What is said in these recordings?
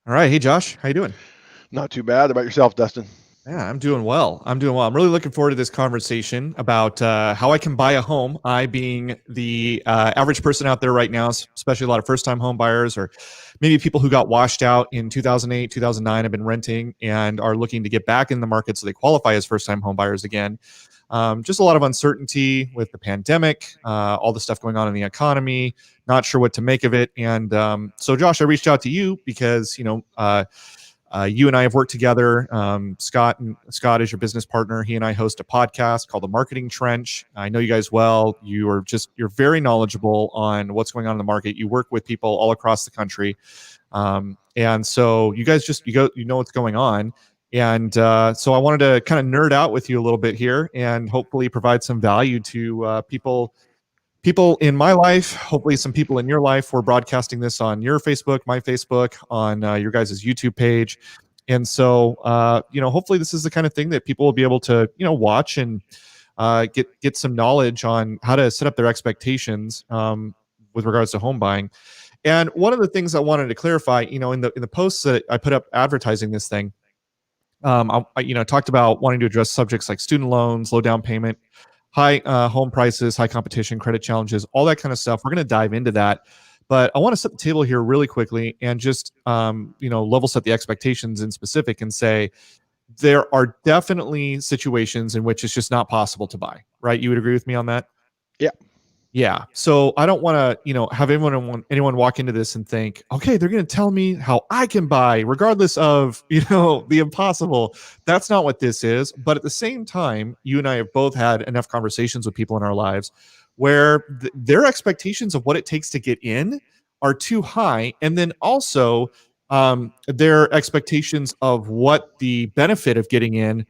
All right. Hey, Josh, how you doing? Not too bad. About yourself, Dustin? Yeah, I'm doing well. I'm doing well. I'm really looking forward to this conversation about how I can buy a home. I being the average person out there right now, especially a lot of first-time home buyers or maybe people who got washed out in 2008, 2009, have been renting and are looking to get back in the market so they qualify as first-time home buyers again. Just a lot of uncertainty with the pandemic, all the stuff going on in the economy, not sure what to make of it. And so, Josh, I reached out to you because, you and I have worked together. Scott is your business partner. He and I host a podcast called The Marketing Trench. I know you guys well. You're very knowledgeable on what's going on in the market. You work with people all across the country, and so you guys you know what's going on. And so I wanted to kind of nerd out with you a little bit here, and hopefully provide some value to people in my life, hopefully some people in your life. We're broadcasting this on your Facebook, my Facebook, on your guys' YouTube page. And so, hopefully this is the kind of thing that people will be able to, watch and get some knowledge on how to set up their expectations with regards to home buying. And one of the things I wanted to clarify, in the posts that I put up advertising this thing, talked about wanting to address subjects like student loans, low down payment, high home prices, high competition, credit challenges, all that kind of stuff. We're going to dive into that, but I want to set the table here really quickly and just level set the expectations in specific and say there are definitely situations in which it's just not possible to buy. Right? You would agree with me on that? Yeah. Yeah. So I don't want to, have anyone walk into this and think, okay, they're going to tell me how I can buy regardless of, the impossible. That's not what this is. But at the same time, you and I have both had enough conversations with people in our lives where their expectations of what it takes to get in are too high. And then also their expectations of what the benefit of getting in,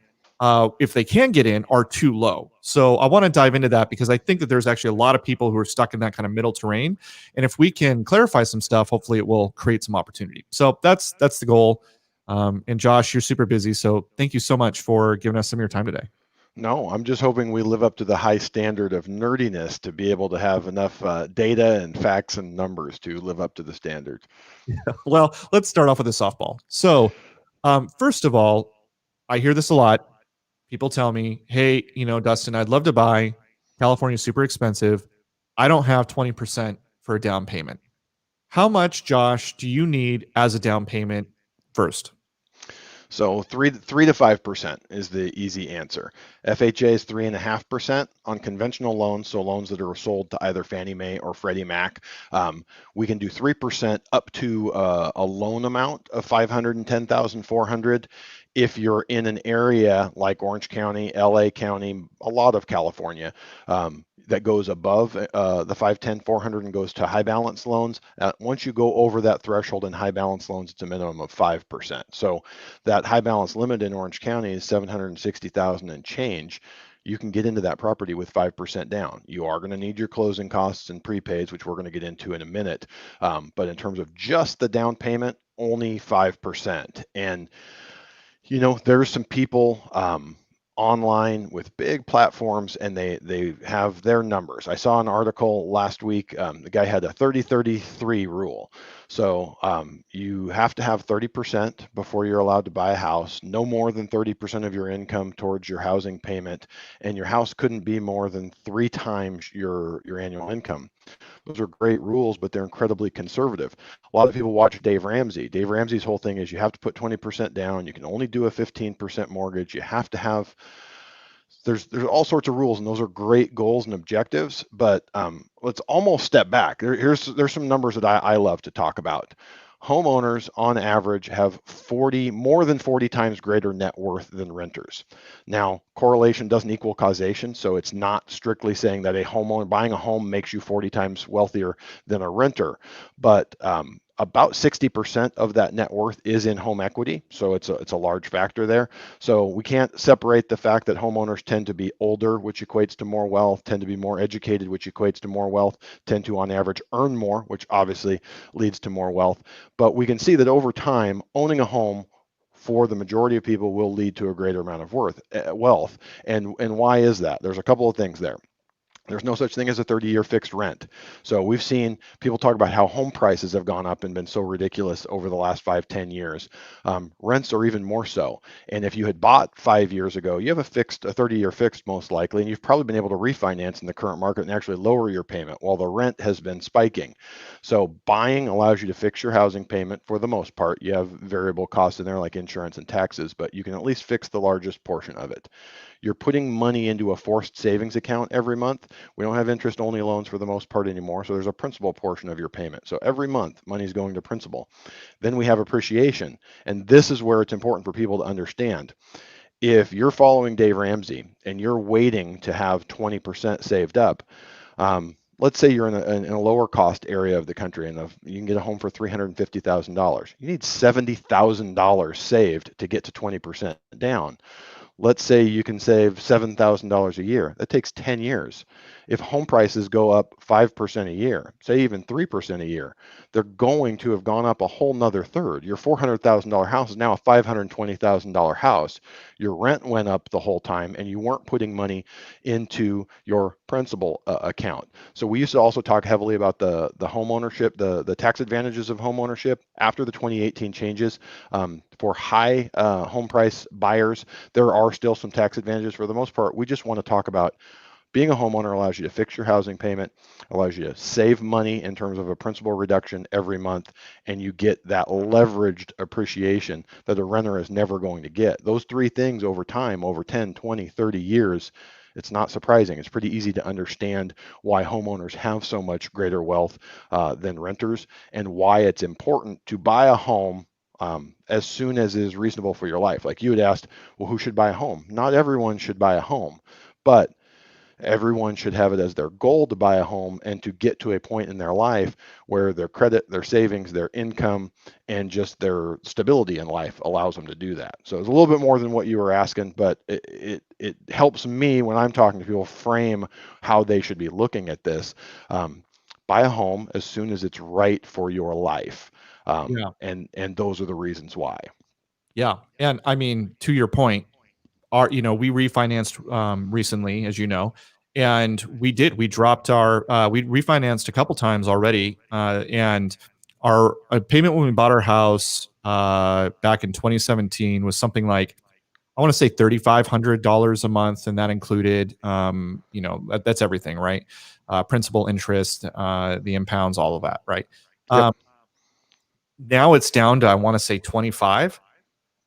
if they can get in, are too low. So I want to dive into that because I think that there's actually a lot of people who are stuck in that kind of middle terrain. And if we can clarify some stuff, hopefully it will create some opportunity. So that's the goal. And Josh, you're super busy, so thank you so much for giving us some of your time today. No, I'm just hoping we live up to the high standard of nerdiness to be able to have enough data and facts and numbers to live up to the standard. Well, let's start off with a softball. So, first of all, I hear this a lot. People tell me, hey, Dustin, I'd love to buy. California's super expensive. I don't have 20% for a down payment. How much, Josh, do you need as a down payment first? So three to 5% is the easy answer. FHA is 3.5% on conventional loans, so loans that are sold to either Fannie Mae or Freddie Mac. We can do 3% up to a loan amount of 510,400. If you're in an area like Orange County, LA County, a lot of California, that goes above the 510, 400 and goes to high balance loans. Once you go over that threshold in high balance loans, it's a minimum of 5%. So that high balance limit in Orange County is 760,000 and change. You can get into that property with 5% down. You are going to need your closing costs and prepaids, which we're going to get into in a minute. But in terms of just the down payment, only 5%. And there's some people online with big platforms, and they have their numbers. I saw an article last week. The guy had a 30-33 rule. So you have to have 30% before you're allowed to buy a house, no more than 30% of your income towards your housing payment, and your house couldn't be more than 3 times your annual income. Those are great rules, but they're incredibly conservative. A lot of people watch Dave Ramsey. Dave Ramsey's whole thing is you have to put 20% down. You can only do a 15% mortgage. You have to have there's all sorts of rules, and those are great goals and objectives. But let's almost step back. There's some numbers that I love to talk about. Homeowners on average have more than 40 times greater net worth than renters. Now, correlation doesn't equal causation, so it's not strictly saying that a homeowner buying a home makes you 40 times wealthier than a renter, but about 60% of that net worth is in home equity, so it's a large factor there. So we can't separate the fact that homeowners tend to be older, which equates to more wealth, tend to be more educated, which equates to more wealth, tend to on average earn more, which obviously leads to more wealth. But we can see that over time, owning a home for the majority of people will lead to a greater amount of wealth. And why is that? There's a couple of things there. There's no such thing as a 30-year fixed rent. So we've seen people talk about how home prices have gone up and been so ridiculous over the last 5, 10 years. Rents are even more so. And if you had bought 5 years ago, you have a 30-year fixed most likely, and you've probably been able to refinance in the current market and actually lower your payment while the rent has been spiking. So buying allows you to fix your housing payment for the most part. You have variable costs in there like insurance and taxes, but you can at least fix the largest portion of it. You're putting money into a forced savings account every month. We don't have interest only loans for the most part anymore. So there's a principal portion of your payment. So every month, money is going to principal. Then we have appreciation. And this is where it's important for people to understand. If you're following Dave Ramsey and you're waiting to have 20% saved up, let's say you're in a lower cost area of the country and you can get a home for $350,000. You need $70,000 saved to get to 20% down. Let's say you can save $7,000 a year. That takes 10 years. If home prices go up 5% a year, say even 3% a year, they're going to have gone up a whole nother third. Your $400,000 house is now a $520,000 house. Your rent went up the whole time and you weren't putting money into your principal account. So we used to also talk heavily about the home ownership, the tax advantages of home ownership after the 2018 changes. For high home price buyers, there are still some tax advantages. For the most part, we just want to talk about being a homeowner allows you to fix your housing payment, allows you to save money in terms of a principal reduction every month, and you get that leveraged appreciation that a renter is never going to get. Those three things over time, over 10, 20, 30 years, it's not surprising. It's pretty easy to understand why homeowners have so much greater wealth than renters, and why it's important to buy a home as soon as is reasonable for your life. Like you had asked, well, who should buy a home? Not everyone should buy a home, but everyone should have it as their goal to buy a home and to get to a point in their life where their credit, their savings, their income, and just their stability in life allows them to do that. So it's a little bit more than what you were asking, but it helps me when I'm talking to people frame how they should be looking at this. Buy a home as soon as it's right for your life. Yeah. And those are the reasons why. Yeah. And I mean, to your point, we refinanced recently, as you know, and we dropped we refinanced a couple times already, and our payment when we bought our house back in 2017 was something like, I want to say $3,500 a month, and that included that's everything, right? Principal, interest, the impounds, all of that, right? Yep. Now it's down to, I want to say 25,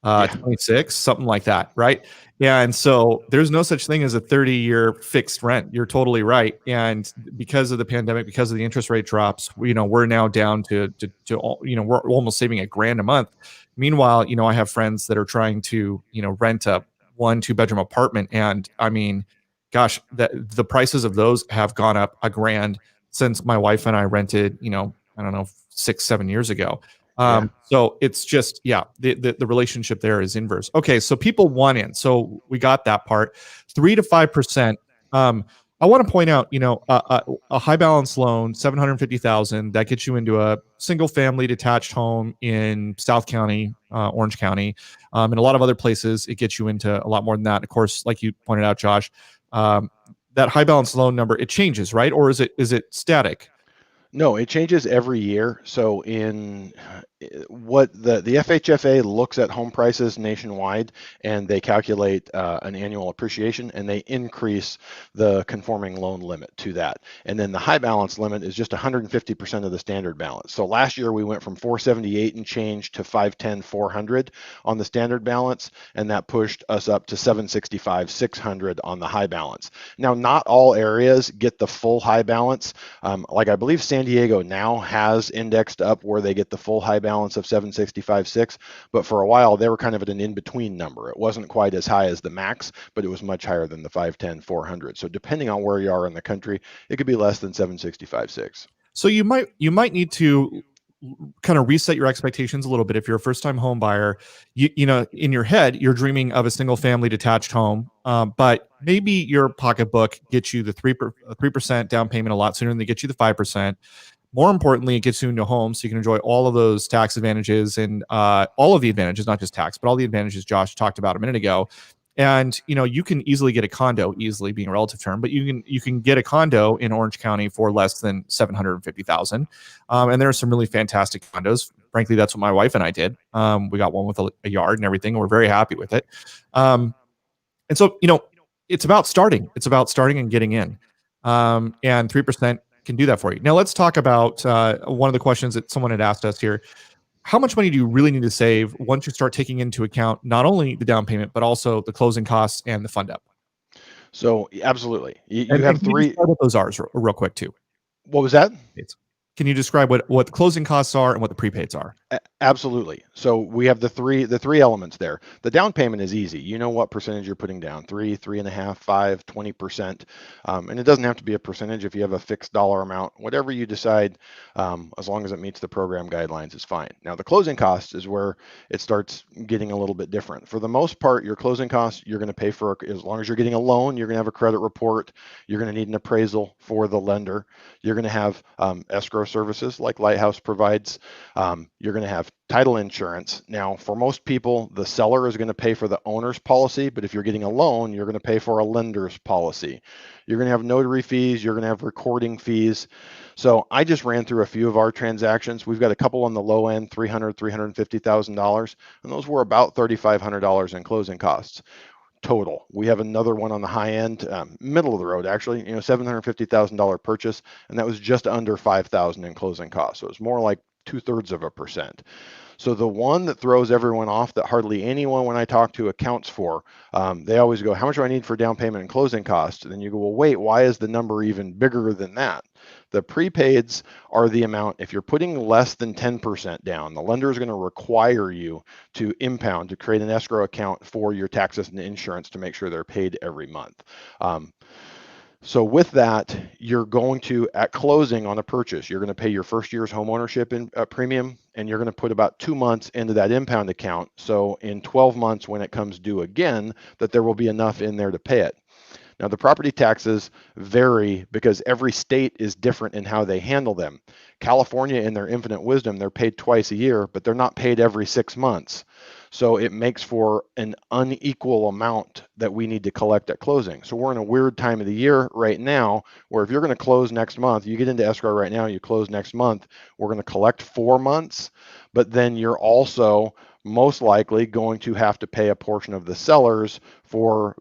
Yeah. 26, something like that, right? And so there's no such thing as a 30-year fixed rent. You're totally right. And because of the pandemic, because of the interest rate drops, we're now down to we're almost saving $1,000 a month. Meanwhile, I have friends that are trying to, rent a 1-2 bedroom apartment, and I mean, gosh, the prices of those have gone up $1,000 since my wife and I rented, I don't know, 6-7 years ago. Yeah. So it's just, yeah, the relationship there is inverse. Okay, so people want in. So we got that part. 3 to 5%. I want to point out, a high balance loan, 750,000, that gets you into a single family detached home in South County, Orange County, and a lot of other places. It gets you into a lot more than that. Of course, like you pointed out, Josh, that high balance loan number, it changes, right? Or is it static? No, it changes every year. So in what the FHFA looks at home prices nationwide, and they calculate an annual appreciation, and they increase the conforming loan limit to that. And then the high balance limit is just 150% of the standard balance. So last year we went from 478 and change to 510, 400 on the standard balance, and that pushed us up to 765, 600 on the high balance. Now, not all areas get the full high balance. Like I believe San Diego now has indexed up where they get the full high balance of 765.6, but for a while they were kind of at an in-between number. It wasn't quite as high as the max, but it was much higher than the 510, 400. So depending on where you are in the country, it could be less than 765.6. So you might need to kind of reset your expectations a little bit. If you're a first-time home buyer, in your head you're dreaming of a single family detached home, but maybe your pocketbook gets you the 3% down payment a lot sooner than they get you the 5%. More importantly, it gets you into a home so you can enjoy all of those tax advantages and all of the advantages, not just tax, but all the advantages Josh talked about a minute ago. And you can easily get a condo, easily being a relative term, but you can get a condo in Orange County for less than 750,000. And there are some really fantastic condos. Frankly, that's what my wife and I did. We got one with a yard and everything, and we're very happy with it. And so, it's about starting. It's about starting and getting in. And 3% can do that for you. Now, let's talk about one of the questions that someone had asked us here. How much money do you really need to save once you start taking into account not only the down payment, but also the closing costs and the fund up? So absolutely, you And have can you three. describe what those are real quick too? What was that? Can you describe what the closing costs are and what the prepaids are? Absolutely. So we have the three elements there. The down payment is easy. You know what percentage you're putting down: 3.5, 5, 20%. And it doesn't have to be a percentage. If you have a fixed dollar amount, whatever you decide, as long as it meets the program guidelines, is fine. Now the closing costs is where it starts getting a little bit different. For the most part, your closing costs you're going to pay for. As long as you're getting a loan, you're going to have a credit report. You're going to need an appraisal for the lender. You're going to have escrow services like Lighthouse provides. You're going to have title insurance. Now, for most people, the seller is going to pay for the owner's policy, but if you're getting a loan, you're going to pay for a lender's policy. You're going to have notary fees. You're going to have recording fees. So I just ran through a few of our transactions. We've got a couple on the low end, $300,000, $350,000, and those were about $3,500 in closing costs total. We have another one on the high end, middle of the road actually, $750,000 purchase, and that was just under $5,000 in closing costs. So it's more like 0.2%. So the one that throws everyone off that hardly anyone when I talk to accounts for, they always go, how much do I need for down payment and closing costs? And then you go, well, wait, why is the number even bigger than that? The prepaids are the amount, if you're putting less than 10% down, the lender is going to require you to impound, to create an escrow account for your taxes and insurance to make sure they're paid every month. So with that, you're going to, at closing on a purchase, you're going to pay your first year's homeownership in premium, and you're going to put about 2 months into that impound account. So in 12 months, when it comes due again, that there will be enough in there to pay it. Now, the property taxes vary because every state is different in how they handle them. California, in their infinite wisdom, they're paid twice a year, but they're not paid every 6 months. So it makes for an unequal amount that we need to collect at closing. So we're in a weird time of the year right now where if you're going to close next month, you get into escrow right now, you close next month, we're going to collect 4 months, but then you're also most likely going to have to pay a portion of the sellers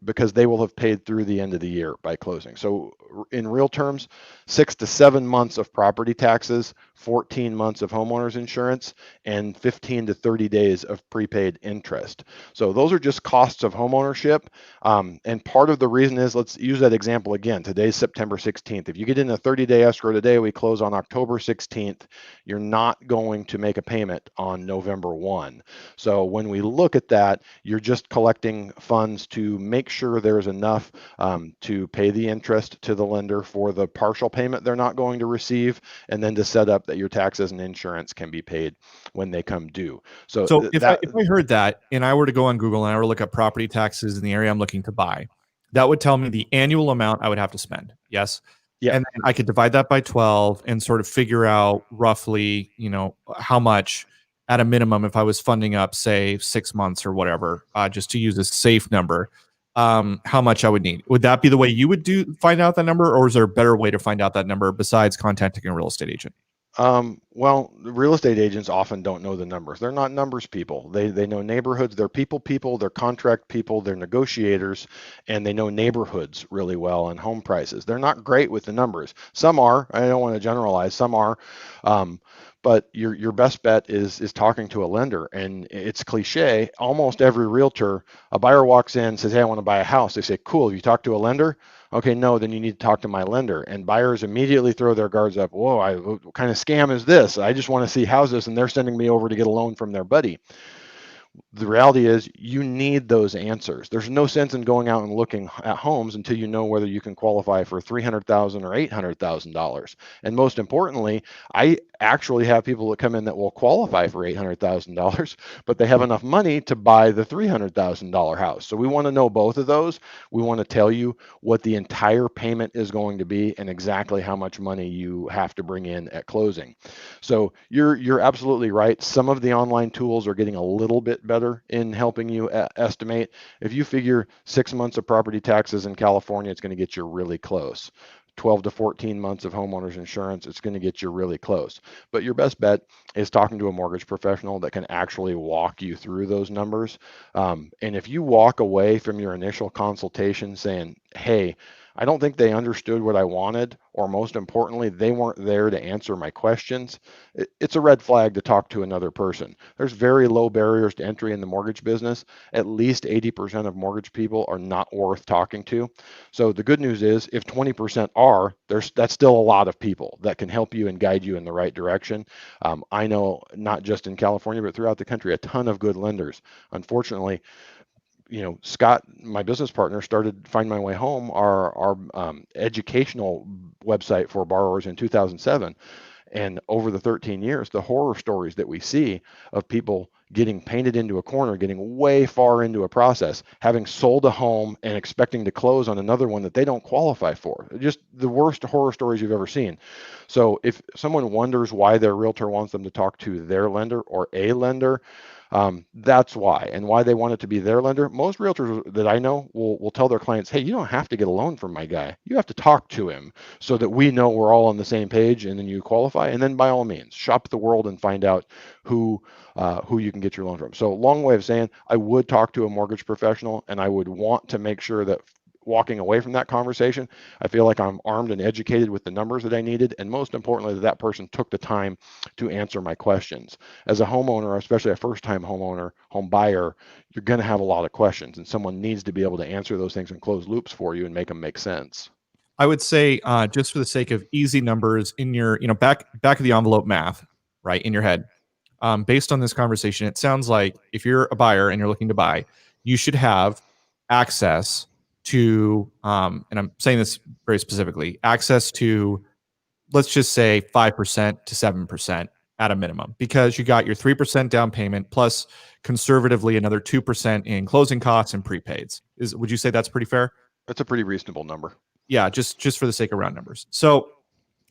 because they will have paid through the end of the year by closing. So in real terms, 6 to 7 months of property taxes, 14 months of homeowners insurance, and 15 to 30 days of prepaid interest. So those are just costs of homeownership. And part of the reason is, let's use that example again. Today's September 16th. If you get in a 30-day escrow today, we close on October 16th, you're not going to make a payment on November 1. So when we look at that, you're just collecting funds to make sure there's enough to pay the interest to the lender for the partial payment they're not going to receive, and then to set up that your taxes and insurance can be paid when they come due. So if I heard that and I were to go on Google and I were to look up property taxes in the area I'm looking to buy, that would tell me the annual amount I would have to spend. Yes. Yeah. And then I could divide that by 12 and sort of figure out roughly, how much at a minimum, if I was funding up, say 6 months or whatever, just to use a safe number, how much I would need. Would that be the way you would find out that number, or is there a better way to find out that number besides contacting a real estate agent? Well, the real estate agents often don't know the numbers. They're not numbers people. They know neighborhoods. They're people, they're contract people, they're negotiators, and they know neighborhoods really well and home prices. They're not great with the numbers. Some are. I don't want to generalize. Some are. But your best bet is talking to a lender. And it's cliche. Almost every realtor, a buyer walks in and says, hey, I want to buy a house. They say, cool. Have you talked to a lender? Okay, no, then you need to talk to my lender. And buyers immediately throw their guards up. Whoa, what kind of scam is this? I just want to see houses, and they're sending me over to get a loan from their buddy. The reality is you need those answers. There's no sense in going out and looking at homes until you know whether you can qualify for $300,000 or $800,000. And most importantly, I actually have people that come in that will qualify for $800,000, but they have enough money to buy the $300,000 house. So we want to know both of those. We want to tell you what the entire payment is going to be and exactly how much money you have to bring in at closing. So you're absolutely right. Some of the online tools are getting a little bit better in helping you estimate. If you figure 6 months of property taxes in California, it's going to get you really close. 12 to 14 months of homeowners insurance, it's going to get you really close. But your best bet is talking to a mortgage professional that can actually walk you through those numbers. And if you walk away from your initial consultation saying, hey, I don't think they understood what I wanted, or most importantly, they weren't there to answer my questions, it's a red flag to talk to another person. There's very low barriers to entry in the mortgage business. At least 80% of mortgage people are not worth talking to. So the good news is if 20% are, that's still a lot of people that can help you and guide you in the right direction. I know not just in California, but throughout the country, a ton of good lenders. Unfortunately, Scott, my business partner, started Find My Way Home, our educational website for borrowers in 2007. And over the 13 years, the horror stories that we see of people getting painted into a corner, getting way far into a process, having sold a home and expecting to close on another one that they don't qualify for. Just the worst horror stories you've ever seen. So if someone wonders why their realtor wants them to talk to their lender or a lender, that's why. And why they want it to be their lender. Most realtors that I know will tell their clients, hey, you don't have to get a loan from my guy. You have to talk to him so that we know we're all on the same page, and then you qualify. And then by all means, shop the world and find out who you can get your loan from. So long way of saying, I would talk to a mortgage professional, and I would want to make sure that walking away from that conversation, I feel like I'm armed and educated with the numbers that I needed, and most importantly, that person took the time to answer my questions. As a homeowner, especially a first-time homeowner, home buyer, you're going to have a lot of questions, and someone needs to be able to answer those things and close loops for you and make them make sense. I would say, just for the sake of easy numbers in your, back of the envelope math, right, in your head, based on this conversation, it sounds like if you're a buyer and you're looking to buy, you should have access to, and I'm saying this very specifically, access to, let's just say 5% to 7% at a minimum, because you got your 3% down payment plus conservatively another 2% in closing costs and prepaids. Would you say that's pretty fair? That's a pretty reasonable number. Yeah, just for the sake of round numbers. So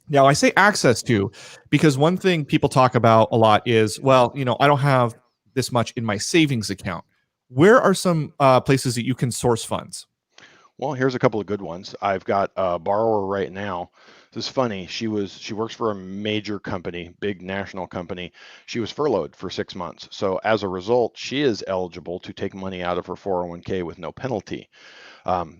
now I say access to, because one thing people talk about a lot is, well, I don't have this much in my savings account. Where are some places that you can source funds? Well, here's a couple of good ones. I've got a borrower right now. This is funny. She works for a major company, big national company. She was furloughed for 6 months. So as a result, she is eligible to take money out of her 401k with no penalty.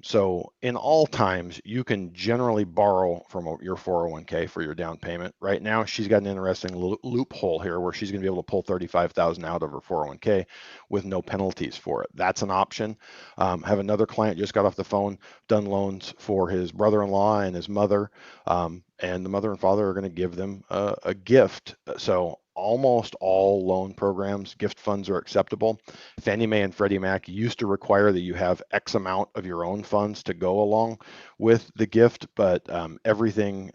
So in all times, you can generally borrow from your 401k for your down payment. Right now, she's got an interesting loophole here where she's going to be able to pull 35,000 out of her 401k with no penalties for it. That's an option. Have another client just got off the phone, done loans for his brother-in-law and his mother, and the mother and father are going to give them a gift. So almost all loan programs, gift funds are acceptable. Fannie Mae and Freddie Mac used to require that you have X amount of your own funds to go along with the gift, but everything,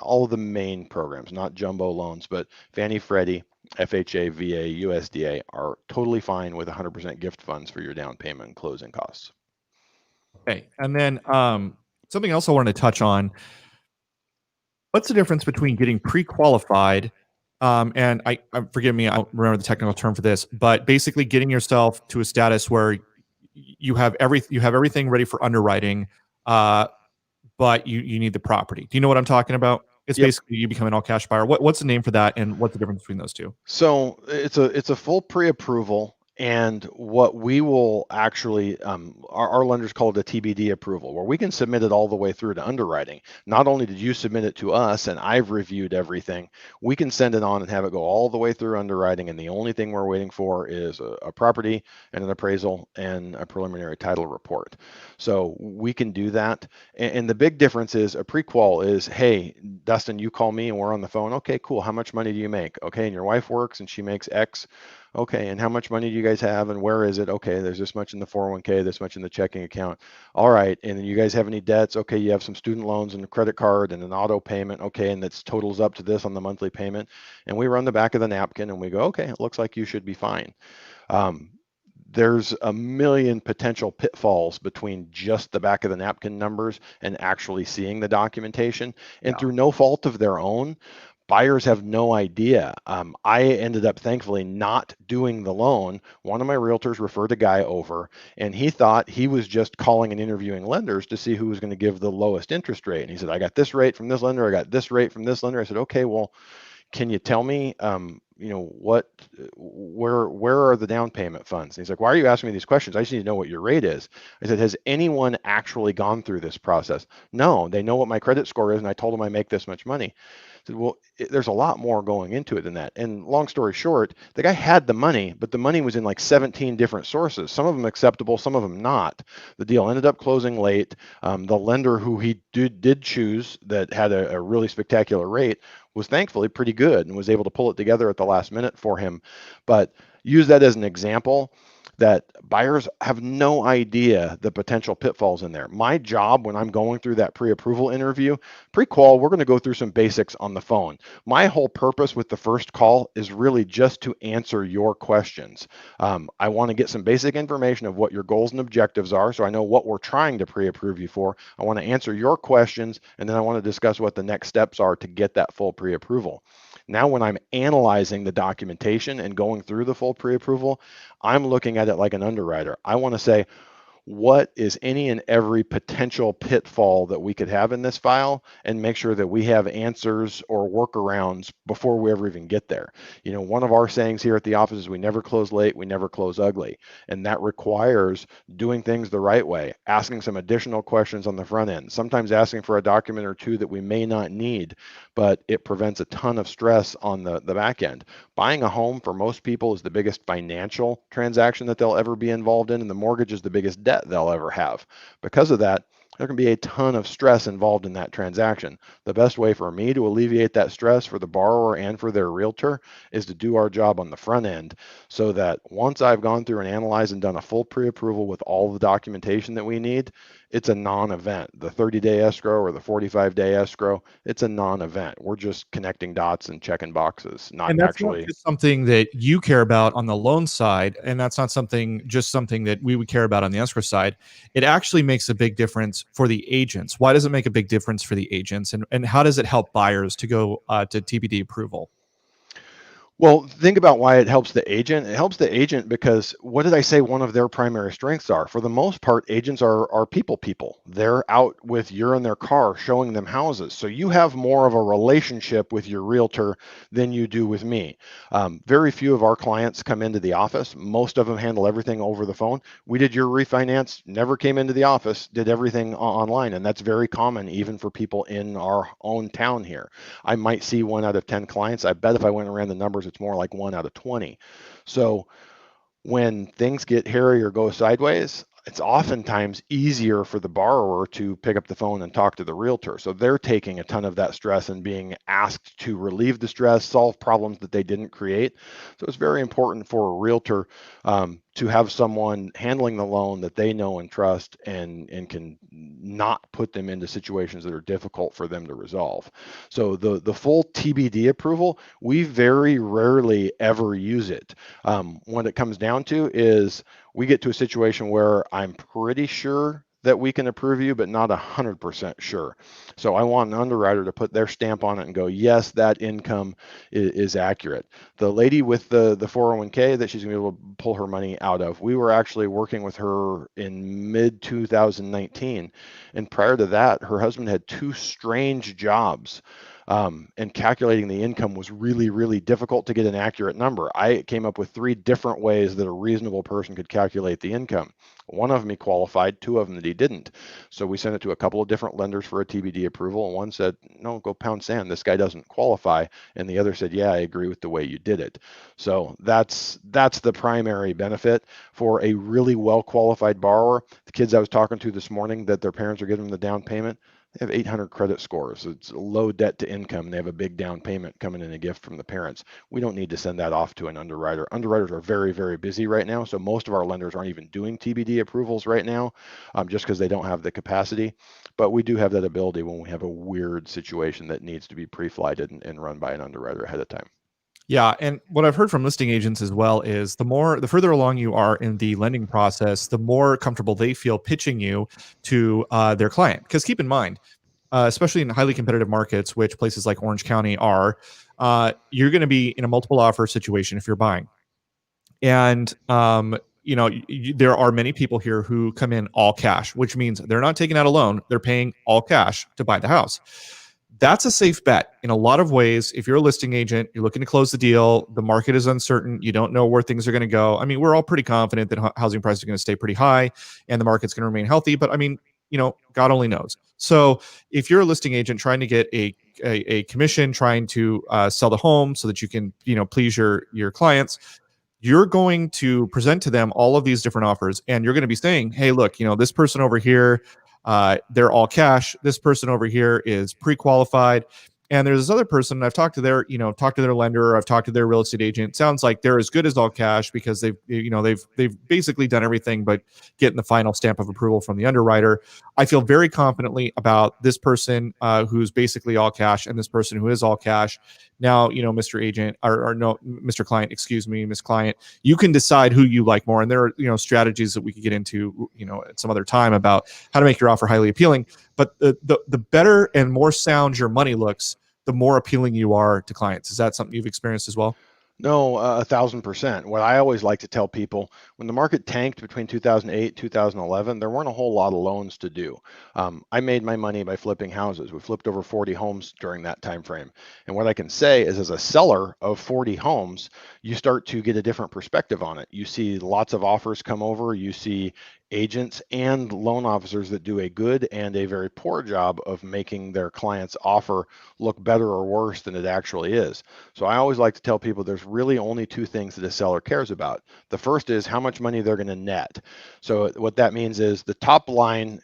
all of the main programs, not jumbo loans, but Fannie, Freddie, FHA, VA, USDA are totally fine with 100% gift funds for your down payment and closing costs. Okay, and then something else I wanted to touch on. What's the difference between getting pre-qualified, and I forgive me, I don't remember the technical term for this, but basically getting yourself to a status where you have everything ready for underwriting, but you need the property. Do you know what I'm talking about? It's Yep. basically you become an all cash buyer. What's the name for that, and what's the difference between those two? So it's a full pre-approval, and what we will actually our lenders call it a TBD approval, where we can submit it all the way through to underwriting. Not only did you submit it to us and I've reviewed everything, we can send it on and have it go all the way through underwriting, and the only thing we're waiting for is a property and an appraisal and a preliminary title report. So we can do that. And the big difference is a pre-qual is, hey, Dustin, you call me and we're on the phone. Okay, cool. How much money do you make? Okay, and your wife works and she makes X. Okay, and how much money do you guys have and where is it? Okay, there's this much in the 401k, this much in the checking account. All right, and then you guys have any debts? Okay, you have some student loans and a credit card and an auto payment. Okay, and that totals up to this on the monthly payment. And we run the back of the napkin and we go, okay, it looks like you should be fine. Um, there's a million potential pitfalls between just the back of the napkin numbers and actually seeing the documentation. And Yeah. through no fault of their own, buyers have no idea. I ended up thankfully not doing the loan. One of my realtors referred a guy over, and he thought he was just calling and interviewing lenders to see who was going to give the lowest interest rate. And he said, I got this rate from this lender, I got this rate from this lender. I said, okay, well, can you tell me, where are the down payment funds? And he's like, why are you asking me these questions? I just need to know what your rate is. I said, has anyone actually gone through this process? No, they know what my credit score is, and I told them I make this much money. I said, well, there's a lot more going into it than that. And long story short, the guy had the money, but the money was in like 17 different sources, some of them acceptable, some of them not. The deal ended up closing late. The lender who he did choose that had a really spectacular rate was thankfully pretty good and was able to pull it together at the last minute for him. But use that as an example that buyers have no idea the potential pitfalls in there. My job when I'm going through that pre-approval interview, pre-qual, we're going to go through some basics on the phone. My whole purpose with the first call is really just to answer your questions. I want to get some basic information of what your goals and objectives are, so I know what we're trying to pre-approve you for. I want to answer your questions, and then I want to discuss what the next steps are to get that full pre-approval. Now, when I'm analyzing the documentation and going through the full pre-approval, I'm looking at it like an underwriter. I want to say, what is any and every potential pitfall that we could have in this file and make sure that we have answers or workarounds before we ever even get there. One of our sayings here at the office is we never close late, we never close ugly. And that requires doing things the right way, asking some additional questions on the front end, sometimes asking for a document or two that we may not need, but it prevents a ton of stress on the back end. Buying a home for most people is the biggest financial transaction that they'll ever be involved in, and the mortgage is the biggest debt they'll ever have. Because of that, there can be a ton of stress involved in that transaction. The best way for me to alleviate that stress for the borrower and for their realtor is to do our job on the front end so that once I've gone through and analyzed and done a full pre-approval with all the documentation that we need, it's a non-event. The 30-day escrow or the 45-day escrow, it's a non-event. We're just connecting dots and checking boxes, not And that's not actually. just something that you care about on the loan side, and that's not something that we would care about on the escrow side. It actually makes a big difference for the agents. Why does it make a big difference for the agents, and how does it help buyers to go to TBD approval? Well, think about why it helps the agent. It helps the agent because what did I say one of their primary strengths are? For the most part, agents are people. They're out with you in their car showing them houses. So you have more of a relationship with your realtor than you do with me. Very few of our clients come into the office. Most of them handle everything over the phone. We did your refinance, never came into the office, did everything online. And that's very common even for people in our own town here. I might see 1 out of 10 clients. I bet if I went and ran the numbers, it's more like 1 out of 20. So when things get hairy or go sideways, it's oftentimes easier for the borrower to pick up the phone and talk to the realtor. So they're taking a ton of that stress and being asked to relieve the stress, solve problems that they didn't create. So it's very important for a realtor to have someone handling the loan that they know and trust and can not put them into situations that are difficult for them to resolve. So the full TBD approval, we very rarely ever use it. What it comes down to is we get to a situation where I'm pretty sure that we can approve you, but not 100% sure. So I want an underwriter to put their stamp on it and go, yes, that income is accurate. The lady with the 401k that she's gonna be able to pull her money out of, we were actually working with her in mid 2019. And prior to that, her husband had 2 strange jobs. And calculating the income was really, really difficult to get an accurate number. I came up with 3 different ways that a reasonable person could calculate the income. One of them he qualified, 2 of them that he didn't. So we sent it to a couple of different lenders for a TBD approval, and one said, no, go pound sand, this guy doesn't qualify. And the other said, yeah, I agree with the way you did it. So that's the primary benefit for a really well qualified borrower. The kids I was talking to this morning that their parents are giving them the down payment, They have 800 credit scores. It's low debt to income. They have a big down payment coming in a gift from the parents. We don't need to send that off to an underwriter. Underwriters are very, very busy right now. So most of our lenders aren't even doing TBD approvals right now, just because they don't have the capacity. But we do have that ability when we have a weird situation that needs to be pre-flighted and run by an underwriter ahead of time. Yeah, and what I've heard from listing agents as well is the further along you are in the lending process, the more comfortable they feel pitching you to their client. Because keep in mind, especially in highly competitive markets, which places like Orange County are, you're going to be in a multiple offer situation if you're buying. And there are many people here who come in all cash, which means they're not taking out a loan; they're paying all cash to buy the house. That's a safe bet in a lot of ways. If you're a listing agent, you're looking to close the deal, the market is uncertain, you don't know where things are going to go. I mean, we're all pretty confident that housing prices are going to stay pretty high and the market's going to remain healthy, but I mean, God only knows. So if you're a listing agent trying to get a commission, trying to sell the home so that you can, please your clients, you're going to present to them all of these different offers, and you're going to be saying, hey, look, this person over here, they're all cash. This person over here is pre-qualified. And there's this other person I've talked to their lender, I've talked to their real estate agent. Sounds like they're as good as all cash because they've basically done everything but getting the final stamp of approval from the underwriter. I feel very confidently about this person who's basically all cash and this person who is all cash. Now, Mr. Agent or no, Mr. Client, excuse me, Miss Client, you can decide who you like more. And there are, strategies that we could get into, at some other time about how to make your offer highly appealing. But the better and more sound your money looks, the more appealing you are to clients. Is that something you've experienced as well? No, 1,000%. What I always like to tell people, when the market tanked between 2008, 2011, there weren't a whole lot of loans to do. I made my money by flipping houses. We flipped over 40 homes during that time frame. And what I can say is, as a seller of 40 homes, you start to get a different perspective on it. You see lots of offers come over. You see agents and loan officers that do a good and a very poor job of making their client's offer look better or worse than it actually is. So I always like to tell people there's really only two things that a seller cares about. The first is how much money they're going to net. So what that means is the top line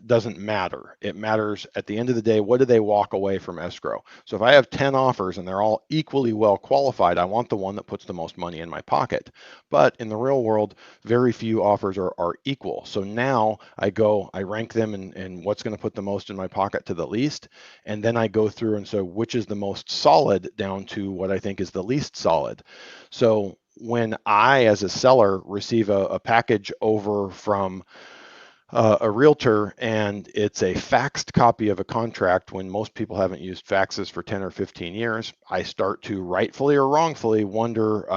doesn't matter. It matters at the end of the day, what do they walk away from escrow? So if I have 10 offers and they're all equally well qualified, I want the one that puts the most money in my pocket. But in the real world, very few offers are equal. So now I rank them and what's going to put the most in my pocket to the least. And then I go through and so which is the most solid down to what I think is the least solid. So when I, as a seller, receive a package over from a realtor and it's a faxed copy of a contract, when most people haven't used faxes for 10 or 15 years, I start to rightfully or wrongfully wonder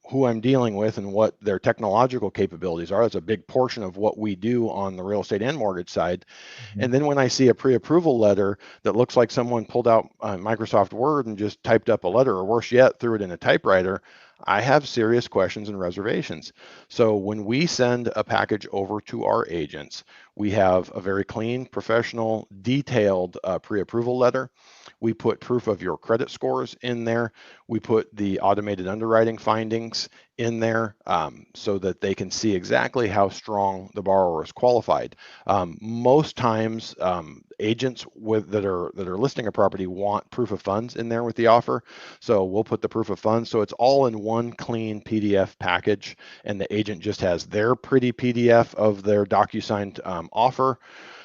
who I'm dealing with and what their technological capabilities are. That's a big portion of what we do on the real estate and mortgage side. Mm-hmm. And then when I see a pre-approval letter that looks like someone pulled out Microsoft Word and just typed up a letter, or worse yet, threw it in a typewriter, I have serious questions and reservations. So when we send a package over to our agents, we have a very clean, professional, detailed pre-approval letter. We put proof of your credit scores in there. We put the automated underwriting findings in there so that they can see exactly how strong the borrower is qualified. Most times, agents that are listing a property want proof of funds in there with the offer. So we'll put the proof of funds. So it's all in one clean PDF package, and the agent just has their pretty PDF of their DocuSign offer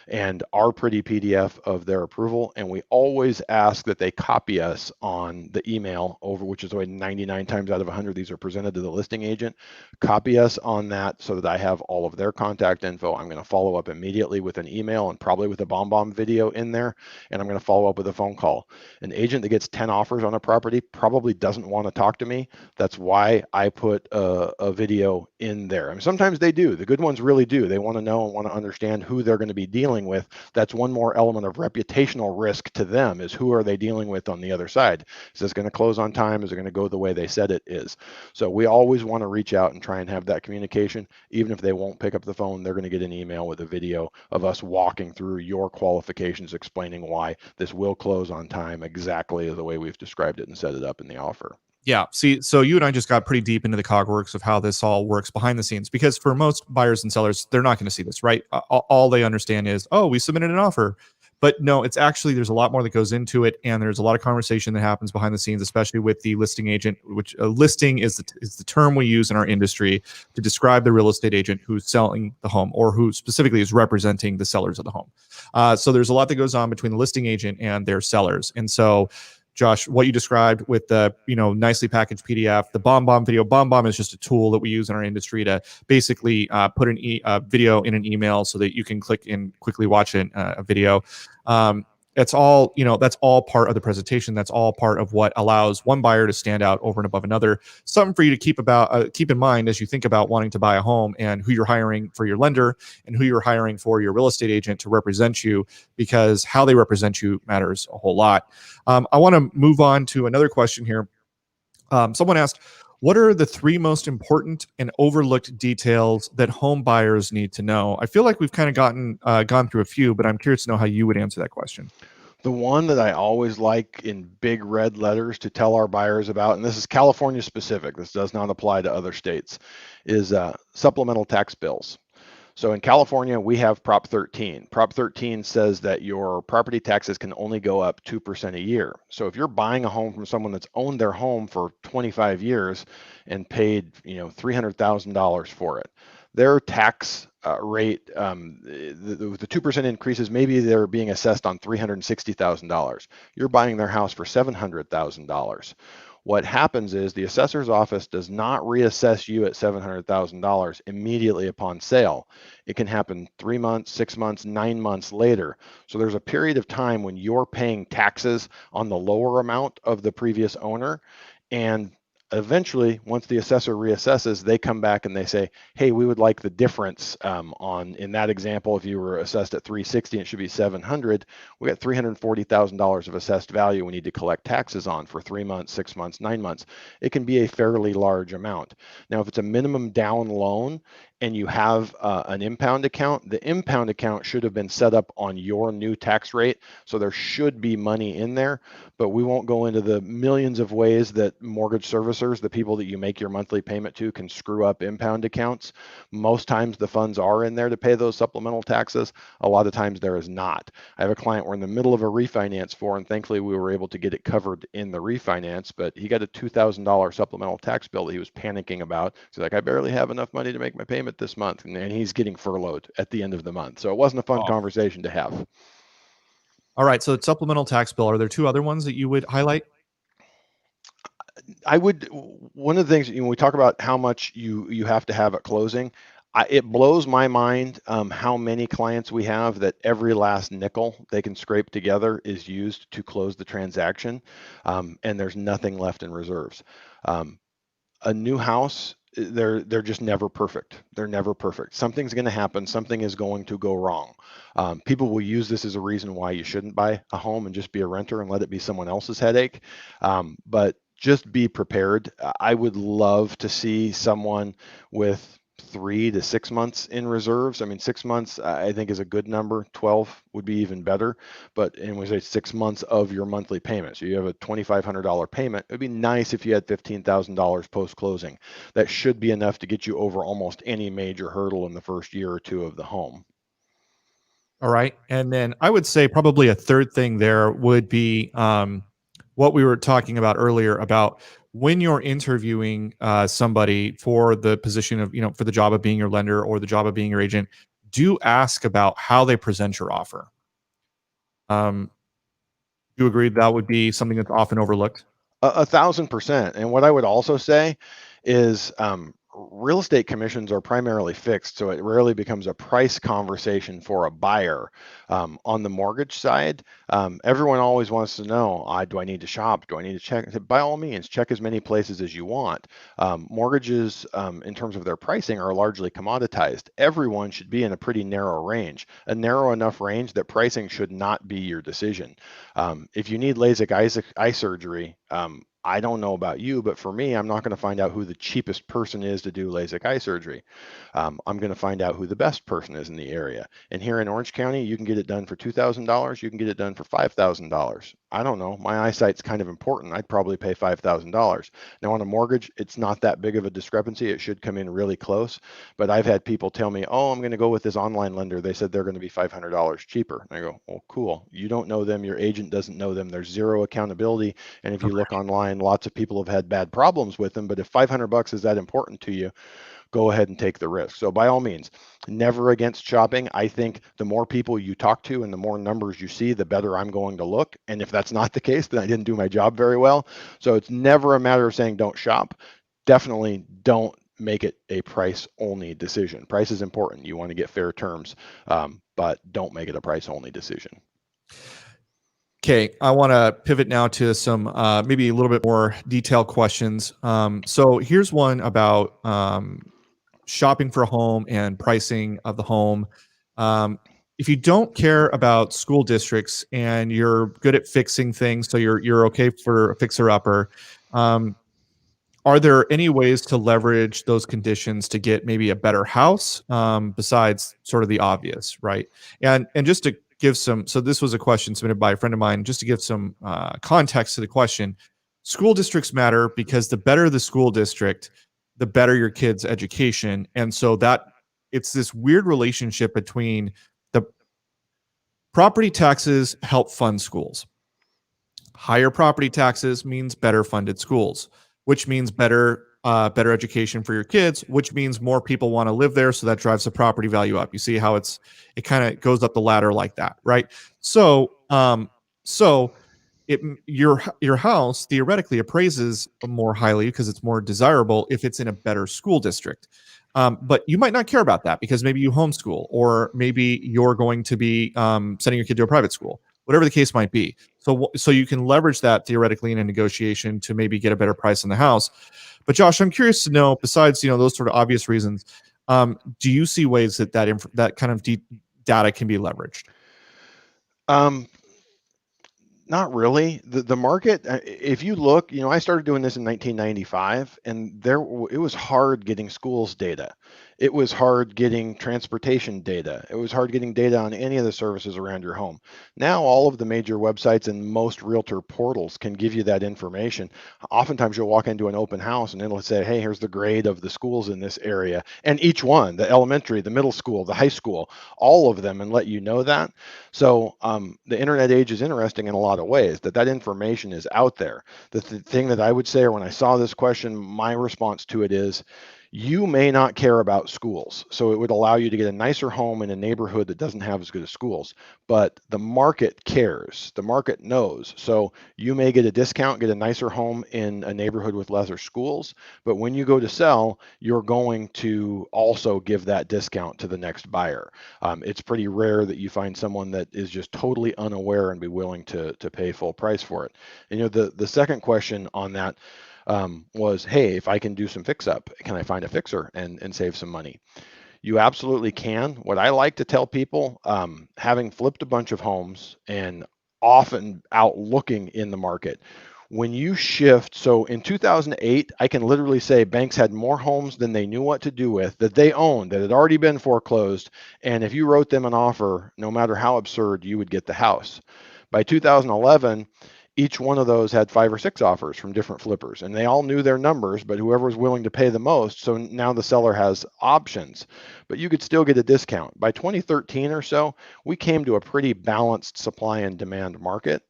and our pretty PDF of their approval. And we always ask that they copy us on the email over, which is the way 99 times out of 100 these are presented to the listing agent. Copy us on that so that I have all of their contact info. I'm going to follow up immediately with an email and probably with a BombBomb video in there. And I'm going to follow up with a phone call. An agent that gets 10 offers on a property probably doesn't want to talk to me. That's why I put a video in there. I mean, sometimes they do. The good ones really do. They want to know and want to understand who they're going to be dealing with. That's one more element of reputational risk to them, is who are they dealing with on the other side? Is this going to close on time? Is it going to go the way they said it is? So we always want to reach out and try and have that communication. Even if they won't pick up the phone, they're going to get an email with a video of us walking through your qualifications, explaining why this will close on time exactly the way we've described it and set it up in the offer. Yeah. See, so you and I just got pretty deep into the cogworks of how this all works behind the scenes, because for most buyers and sellers, they're not going to see this, right? All they understand is, oh, we submitted an offer. But no, it's actually, there's a lot more that goes into it, and there's a lot of conversation that happens behind the scenes, especially with the listing agent, which listing is the term we use in our industry to describe the real estate agent who's selling the home, or who specifically is representing the sellers of the home. So there's a lot that goes on between the listing agent and their sellers. And so, Josh, what you described with the nicely packaged PDF, the BombBomb video. BombBomb is just a tool that we use in our industry to basically put a video in an email so that you can click and quickly watch a video. It's all, that's all part of the presentation. That's all part of what allows one buyer to stand out over and above another. Something for you to keep in mind as you think about wanting to buy a home, and who you're hiring for your lender and who you're hiring for your real estate agent to represent you, because how they represent you matters a whole lot. I want to move on to another question here. Someone asked, what are the 3 most important and overlooked details that home buyers need to know? I feel like we've kind of gone through a few, but I'm curious to know how you would answer that question. The one that I always like in big red letters to tell our buyers about, and this is California specific, this does not apply to other states, is supplemental tax bills. So in California, we have Prop 13. Prop 13 says that your property taxes can only go up 2% a year. So if you're buying a home from someone that's owned their home for 25 years and paid, $300,000 for it, their tax rate, the 2% increases, maybe they're being assessed on $360,000. You're buying their house for $700,000. What happens is the assessor's office does not reassess you at $700,000 immediately upon sale. It can happen 3 months, 6 months, 9 months later. So there's a period of time when you're paying taxes on the lower amount of the previous owner, and eventually, once the assessor reassesses, they come back and they say, hey, we would like the difference in that example, if you were assessed at 360 and it should be 700, we got $340,000 of assessed value we need to collect taxes on for 3 months, 6 months, 9 months. It can be a fairly large amount. Now, if it's a minimum down loan and you have an impound account, the impound account should have been set up on your new tax rate. So there should be money in there, but we won't go into the millions of ways that mortgage servicers, the people that you make your monthly payment to, can screw up impound accounts. Most times the funds are in there to pay those supplemental taxes. A lot of times there is not. I have a client we're in the middle of a refinance for, and thankfully we were able to get it covered in the refinance, but he got a $2,000 supplemental tax bill that he was panicking about. He's like, I barely have enough money to make my payment this month, and he's getting furloughed at the end of the month. So it wasn't a fun conversation to have. All right, so it's supplemental tax bill. Are there 2 other ones that you would highlight? One of the things, we talk about how much you have to have at closing. It blows my mind how many clients we have that every last nickel they can scrape together is used to close the transaction, and there's nothing left in reserves. A new house, they're just never perfect. They're never perfect. Something's going to happen. Something is going to go wrong. People will use this as a reason why you shouldn't buy a home and just be a renter and let it be someone else's headache. But just be prepared. I would love to see someone with 3 to 6 months in reserves. I mean, 6 months I think is a good number. 12 would be even better. And we say 6 months of your monthly payment. So you have a $2,500 payment. It'd be nice if you had $15,000 post closing. That should be enough to get you over almost any major hurdle in the first year or 2 of the home. All right. And then I would say probably a third thing there would be what we were talking about earlier about when you're interviewing somebody for the position of, for the job of being your lender or the job of being your agent, do ask about how they present your offer. Do you agree that would be something that's often overlooked? 1,000%. And what I would also say is real estate commissions are primarily fixed, so it rarely becomes a price conversation for a buyer. On the mortgage side, everyone always wants to know, do I need to shop? Do I need to check? By all means, check as many places as you want. Mortgages, in terms of their pricing, are largely commoditized. Everyone should be in a pretty narrow range, a narrow enough range that pricing should not be your decision. If you need LASIK eye surgery, I don't know about you, but for me, I'm not going to find out who the cheapest person is to do LASIK eye surgery. I'm going to find out who the best person is in the area. And here in Orange County, you can get it done for $2,000. You can get it done for $5,000. I don't know. My eyesight's kind of important. I'd probably pay $5,000. Now on a mortgage, it's not that big of a discrepancy. It should come in really close. But I've had people tell me, oh, I'm going to go with this online lender. They said they're going to be $500 cheaper. And I go, well, cool. You don't know them. Your agent doesn't know them. There's zero accountability. And if you look online, lots of people have had bad problems with them. But if $500 is that important to you, go ahead and take the risk. So by all means, never against shopping. I think the more people you talk to and the more numbers you see, the better I'm going to look. And if that's not the case, then I didn't do my job very well. So it's never a matter of saying don't shop. Definitely don't make it a price only decision. Price is important. You want to get fair terms, but don't make it a price only decision. Okay, I want to pivot now to some maybe a little bit more detailed questions. So here's one about shopping for a home and pricing of the home. If you don't care about school districts and you're good at fixing things, so you're okay for a fixer-upper, are there any ways to leverage those conditions to get maybe a better house besides sort of the obvious, right? And just to give some, so this was a question submitted by a friend of mine, just to give some context to the question. School districts matter because the better the school district, the better your kid's education. And so that it's this weird relationship between the property taxes help fund schools. Higher property taxes means better funded schools, which means better education for your kids, which means more people want to live there. So that drives the property value up. You see how it kind of goes up the ladder like that, right? So your house theoretically appraises more highly because it's more desirable if it's in a better school district. But you might not care about that because maybe you homeschool, or maybe you're going to be sending your kid to a private school, whatever the case might be. So you can leverage that theoretically in a negotiation to maybe get a better price on the house. But Josh, I'm curious to know, besides those sort of obvious reasons, do you see ways that kind of data can be leveraged? Not really. The market, if you look, I started doing this in 1995, and it was hard getting schools data. It was hard getting transportation data. It was hard getting data on any of the services around your home. Now, all of the major websites and most realtor portals can give you that information. Oftentimes, you'll walk into an open house and it'll say, hey, here's the grade of the schools in this area. And each one, the elementary, the middle school, the high school, all of them, and let you know that. So the internet age is interesting in a lot of ways, that information is out there. The thing that I would say, or when I saw this question, my response to it is, you may not care about schools, so it would allow you to get a nicer home in a neighborhood that doesn't have as good as schools, but the market cares. The market knows. So you may get a discount, get a nicer home in a neighborhood with lesser schools, but when you go to sell, you're going to also give that discount to the next buyer. It's pretty rare that you find someone that is just totally unaware and be willing to pay full price for it. And the second question on that was, hey, if I can do some fix up, can I find a fixer and save some money? You absolutely can. What I like to tell people, having flipped a bunch of homes and often out looking in the market, when you shift, so in 2008, I can literally say banks had more homes than they knew what to do with, that they owned, that had already been foreclosed. And if you wrote them an offer, no matter how absurd, you would get the house. By 2011, each one of those had 5 or 6 offers from different flippers, and they all knew their numbers, but whoever was willing to pay the most. So now the seller has options, but you could still get a discount. By 2013 or so, we came to a pretty balanced supply and demand market.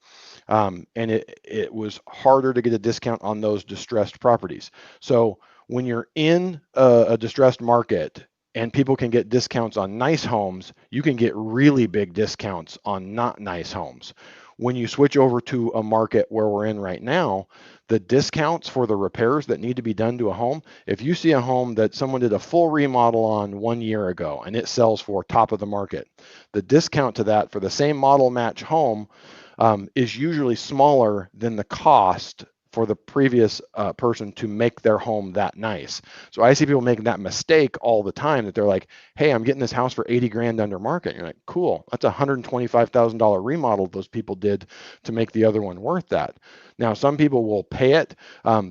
And it was harder to get a discount on those distressed properties. So when you're in a distressed market and people can get discounts on nice homes, you can get really big discounts on not nice homes. When you switch over to a market where we're in right now, the discounts for the repairs that need to be done to a home, if you see a home that someone did a full remodel on 1 year ago and it sells for top of the market, the discount to that for the same model match home is usually smaller than the cost for the previous person to make their home that nice. So I see people making that mistake all the time, that they're like, hey, I'm getting this house for 80 grand under market. And you're like, cool, that's a $125,000 remodel those people did to make the other one worth that. Now, some people will pay it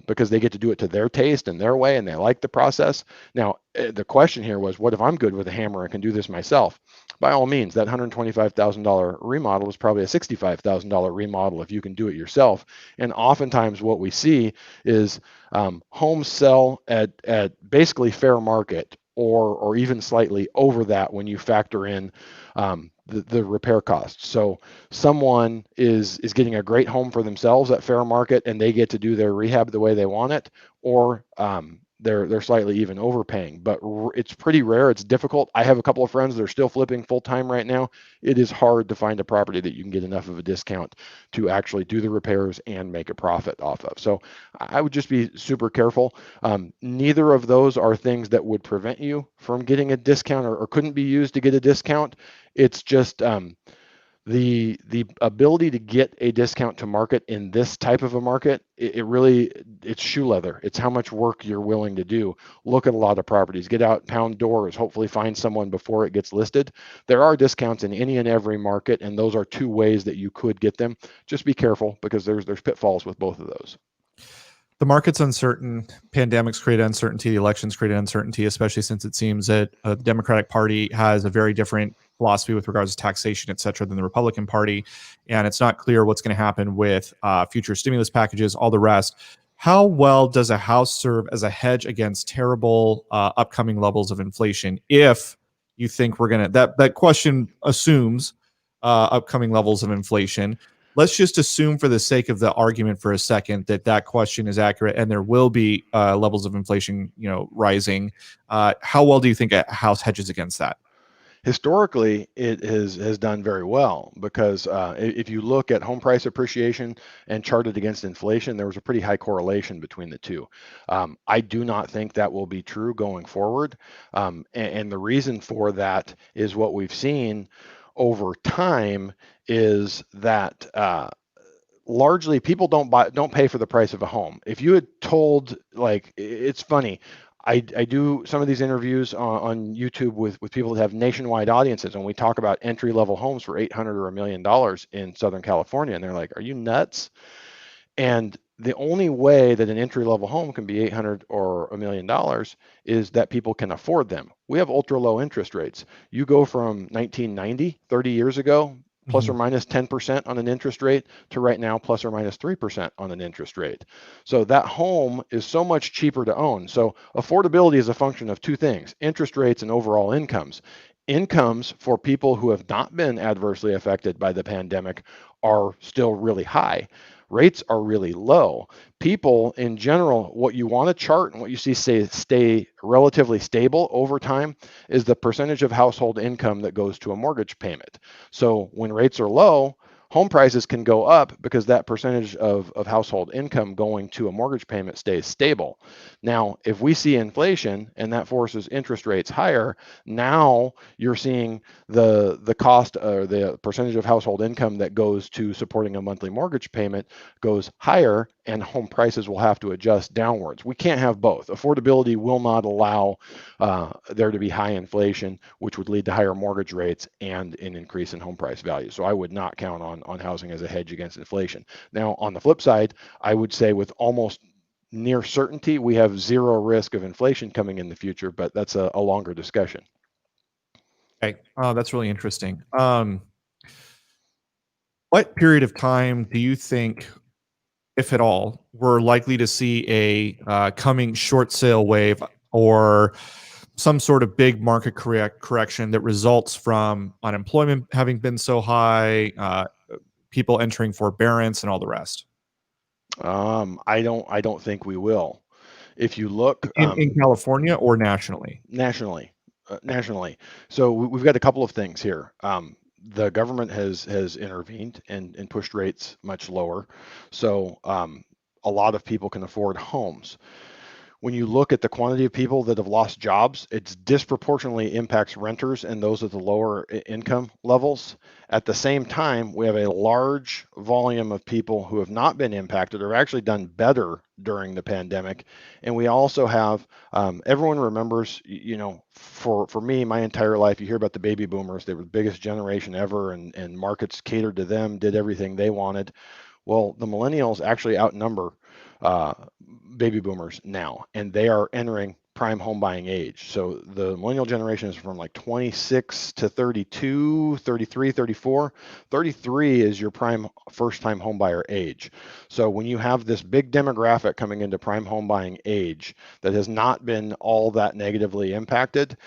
because they get to do it to their taste and their way, and they like the process. Now, the question here was, what if I'm good with a hammer and can do this myself? By all means, that $125,000 remodel is probably a $65,000 remodel if you can do it yourself. And oftentimes what we see is homes sell at basically fair market, or even slightly over that when you factor in the repair costs. So someone is getting a great home for themselves at fair market, and they get to do their rehab the way they want it, or they're slightly even overpaying. But it's pretty rare. It's difficult. I have a couple of friends that are still flipping full time right now. It is hard to find a property that you can get enough of a discount to actually do the repairs and make a profit off of. So I would just be super careful. Neither of those are things that would prevent you from getting a discount, or couldn't be used to get a discount. It's just the ability to get a discount to market in this type of a market, it really, it's shoe leather. It's how much work you're willing to do. Look at a lot of properties, get out, pound doors, hopefully find someone before it gets listed. There are discounts in any and every market, and those are two ways that you could get them. Just be careful, because there's pitfalls with both of those. The market's uncertain. Pandemics create uncertainty. The elections create uncertainty, especially since it seems that the Democratic Party has a very different philosophy with regards to taxation, et cetera, than the Republican Party. And it's not clear what's going to happen with future stimulus packages, all the rest. How well does a house serve as a hedge against terrible upcoming levels of inflation? If you think we're going to, that question assumes upcoming levels of inflation. Let's just assume, for the sake of the argument for a second, that question is accurate and there will be levels of inflation, rising. How well do you think a house hedges against that? Historically, it has done very well, because if you look at home price appreciation and charted against inflation, there was a pretty high correlation between the two. I do not think that will be true going forward, and the reason for that is what we've seen over time is that largely people don't pay for the price of a home. If you had told, like, it's funny, I do some of these interviews on YouTube with people that have nationwide audiences, and we talk about entry level homes for $800 or $1 million in Southern California, and they're like, "Are you nuts?" And the only way that an entry level home can be $800 or $1 million is that people can afford them. We have ultra low interest rates. You go from 1990, 30 years ago, plus or minus 10% on an interest rate, to right now plus or minus 3% on an interest rate. So that home is so much cheaper to own. So affordability is a function of two things: interest rates and overall incomes. Incomes for people who have not been adversely affected by the pandemic are still really high. Rates are really low. People in general, what you want to chart and what you see stay relatively stable over time is the percentage of household income that goes to a mortgage payment. So when rates are low, home prices can go up because that percentage of household income going to a mortgage payment stays stable. Now, if we see inflation and that forces interest rates higher, now you're seeing the cost, or the percentage of household income that goes to supporting a monthly mortgage payment goes higher, and home prices will have to adjust downwards. We can't have both. Affordability will not allow there to be high inflation, which would lead to higher mortgage rates and an increase in home price value. So I would not count on housing as a hedge against inflation. Now, on the flip side, I would say with almost near certainty, we have zero risk of inflation coming in the future, but that's a longer discussion. Okay. Oh, that's really interesting. What period of time do you think, if at all, we're likely to see a coming short sale wave, or some sort of big market correction that results from unemployment having been so high, people entering forbearance, and all the rest? I don't think we will. If you look In California or nationally? nationally. So we've got a couple of things here. The government has intervened and pushed rates much lower, so a lot of people can afford homes. when you look at the quantity of people that have lost jobs, it disproportionately impacts renters and those at the lower income levels. At the same time, we have a large volume of people who have not been impacted or actually done better during the pandemic. And we also have, everyone remembers, for me, my entire life, you hear about the baby boomers. They were the biggest generation ever, and markets catered to them, did everything they wanted. Well, the millennials actually outnumber uh, baby boomers now, and they are entering prime home buying age. So the millennial generation is from like 26 to 32, 33, 34. 33 is your prime first time home buyer age. So when you have this big demographic coming into prime home buying age that has not been all that negatively impacted,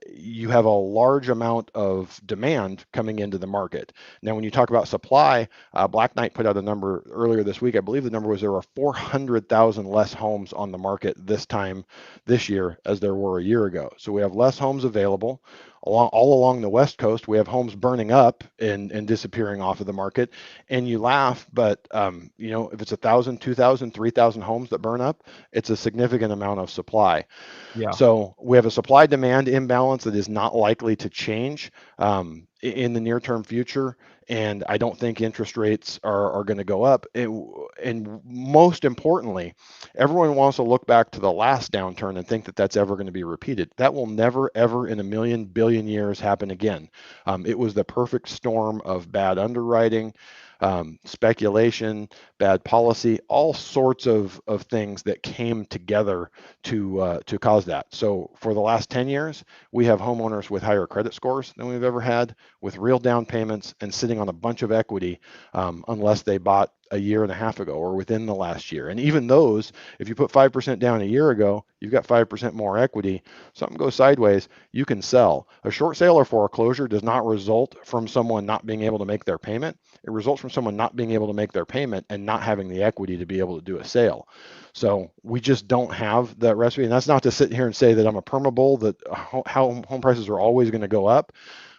you have a large amount of demand coming into the market. Now, when you talk about supply, Black Knight put out a number earlier this week. I believe the number was there were 400,000 less homes on the market this time this year as there were a year ago. So we have less homes available. All along the West Coast, we have homes burning up and disappearing off of the market. And you laugh, but if it's 1,000, 2,000, 3,000 homes that burn up, it's a significant amount of supply. Yeah. So we have a supply demand imbalance that is not likely to change in the near term future. And I don't think interest rates are going to go up. And most importantly, everyone wants to look back to the last downturn and think that that's ever going to be repeated. That will never, ever in a million billion years happen again. It was the perfect storm of bad underwriting, speculation, bad policy, all sorts of things that came together to cause that. So for the last 10 years, we have homeowners with higher credit scores than we've ever had, with real down payments and sitting on a bunch of equity, unless they bought a year and a half ago or within the last year. And even those, if you put 5% down a year ago, you've got 5% more equity. Something goes sideways, you can sell. A short sale or foreclosure does not result from someone not being able to make their payment. It results from someone not being able to make their payment and not having the equity to be able to do a sale. So we just don't have that recipe. And that's not to sit here and say that I'm a permabull, that home prices are always going to go up.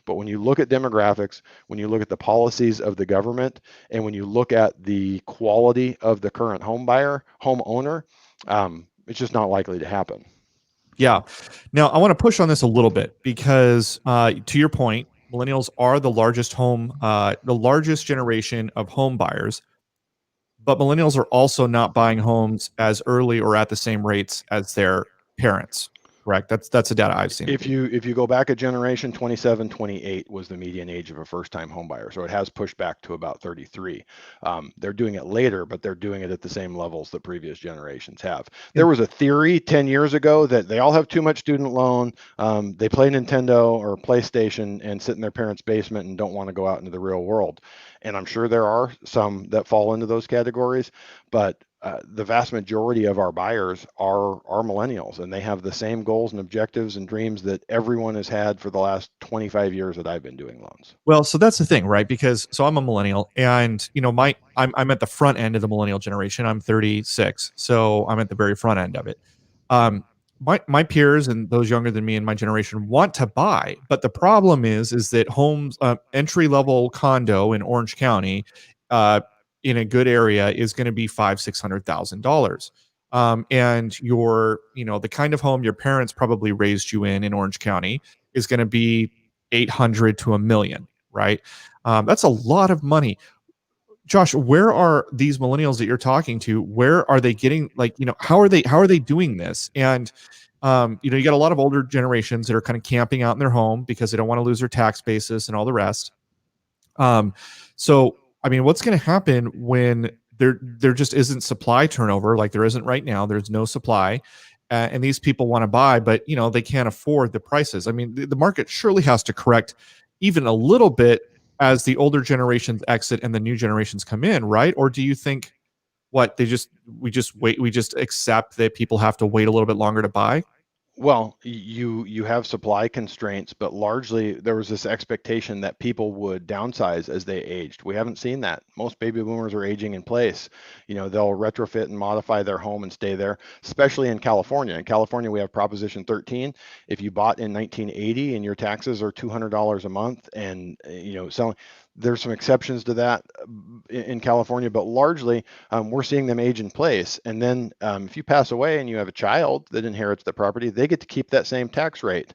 But when you look at demographics, when you look at the policies of the government, and when you look at the quality of the current homeowner, it's just not likely to happen. Yeah. Now, I want to push on this a little bit because, to your point, millennials are the largest generation of home buyers, but millennials are also not buying homes as early or at the same rates as their parents. Correct. That's the data I've seen. If you go back a generation, 27, 28 was the median age of a first-time home buyer. So it has pushed back to about 33. They're doing it later, but they're doing it at the same levels that previous generations have. There was a theory 10 years ago that they all have too much student loan. They play Nintendo or PlayStation and sit in their parents' basement and don't want to go out into the real world. And I'm sure there are some that fall into those categories, but the vast majority of our buyers are millennials, and they have the same goals and objectives and dreams that everyone has had for the last 25 years that I've been doing loans. Well, so that's the thing, right? Because I'm a millennial, and I'm at the front end of the millennial generation. I'm 36, so I'm at the very front end of it. My peers and those younger than me in my generation want to buy, but the problem is that homes, entry level condo in Orange County, in a good area is going to be $500,000-$600,000. And the kind of home your parents probably raised you in Orange County is going to be 800 to $1 million, right? That's a lot of money. Josh, where are these millennials that you're talking to? Where are they getting, how are they doing this? And you got a lot of older generations that are kind of camping out in their home because they don't want to lose their tax basis and all the rest. So I mean, what's going to happen when there just isn't supply turnover like there isn't right now? There's no supply, and these people want to buy, but they can't afford the prices. I mean, the market surely has to correct even a little bit as the older generations exit and the new generations come in, right? Or do you think we just accept that people have to wait a little bit longer to buy? Well, you have supply constraints, but largely there was this expectation that people would downsize as they aged. We haven't seen that. Most baby boomers are aging in place. They'll retrofit and modify their home and stay there, especially in California. In California, we have Proposition 13. If you bought in 1980 and your taxes are $200 a month and selling, There's some exceptions to that in California, but largely we're seeing them age in place. And then if you pass away and you have a child that inherits the property, they get to keep that same tax rate.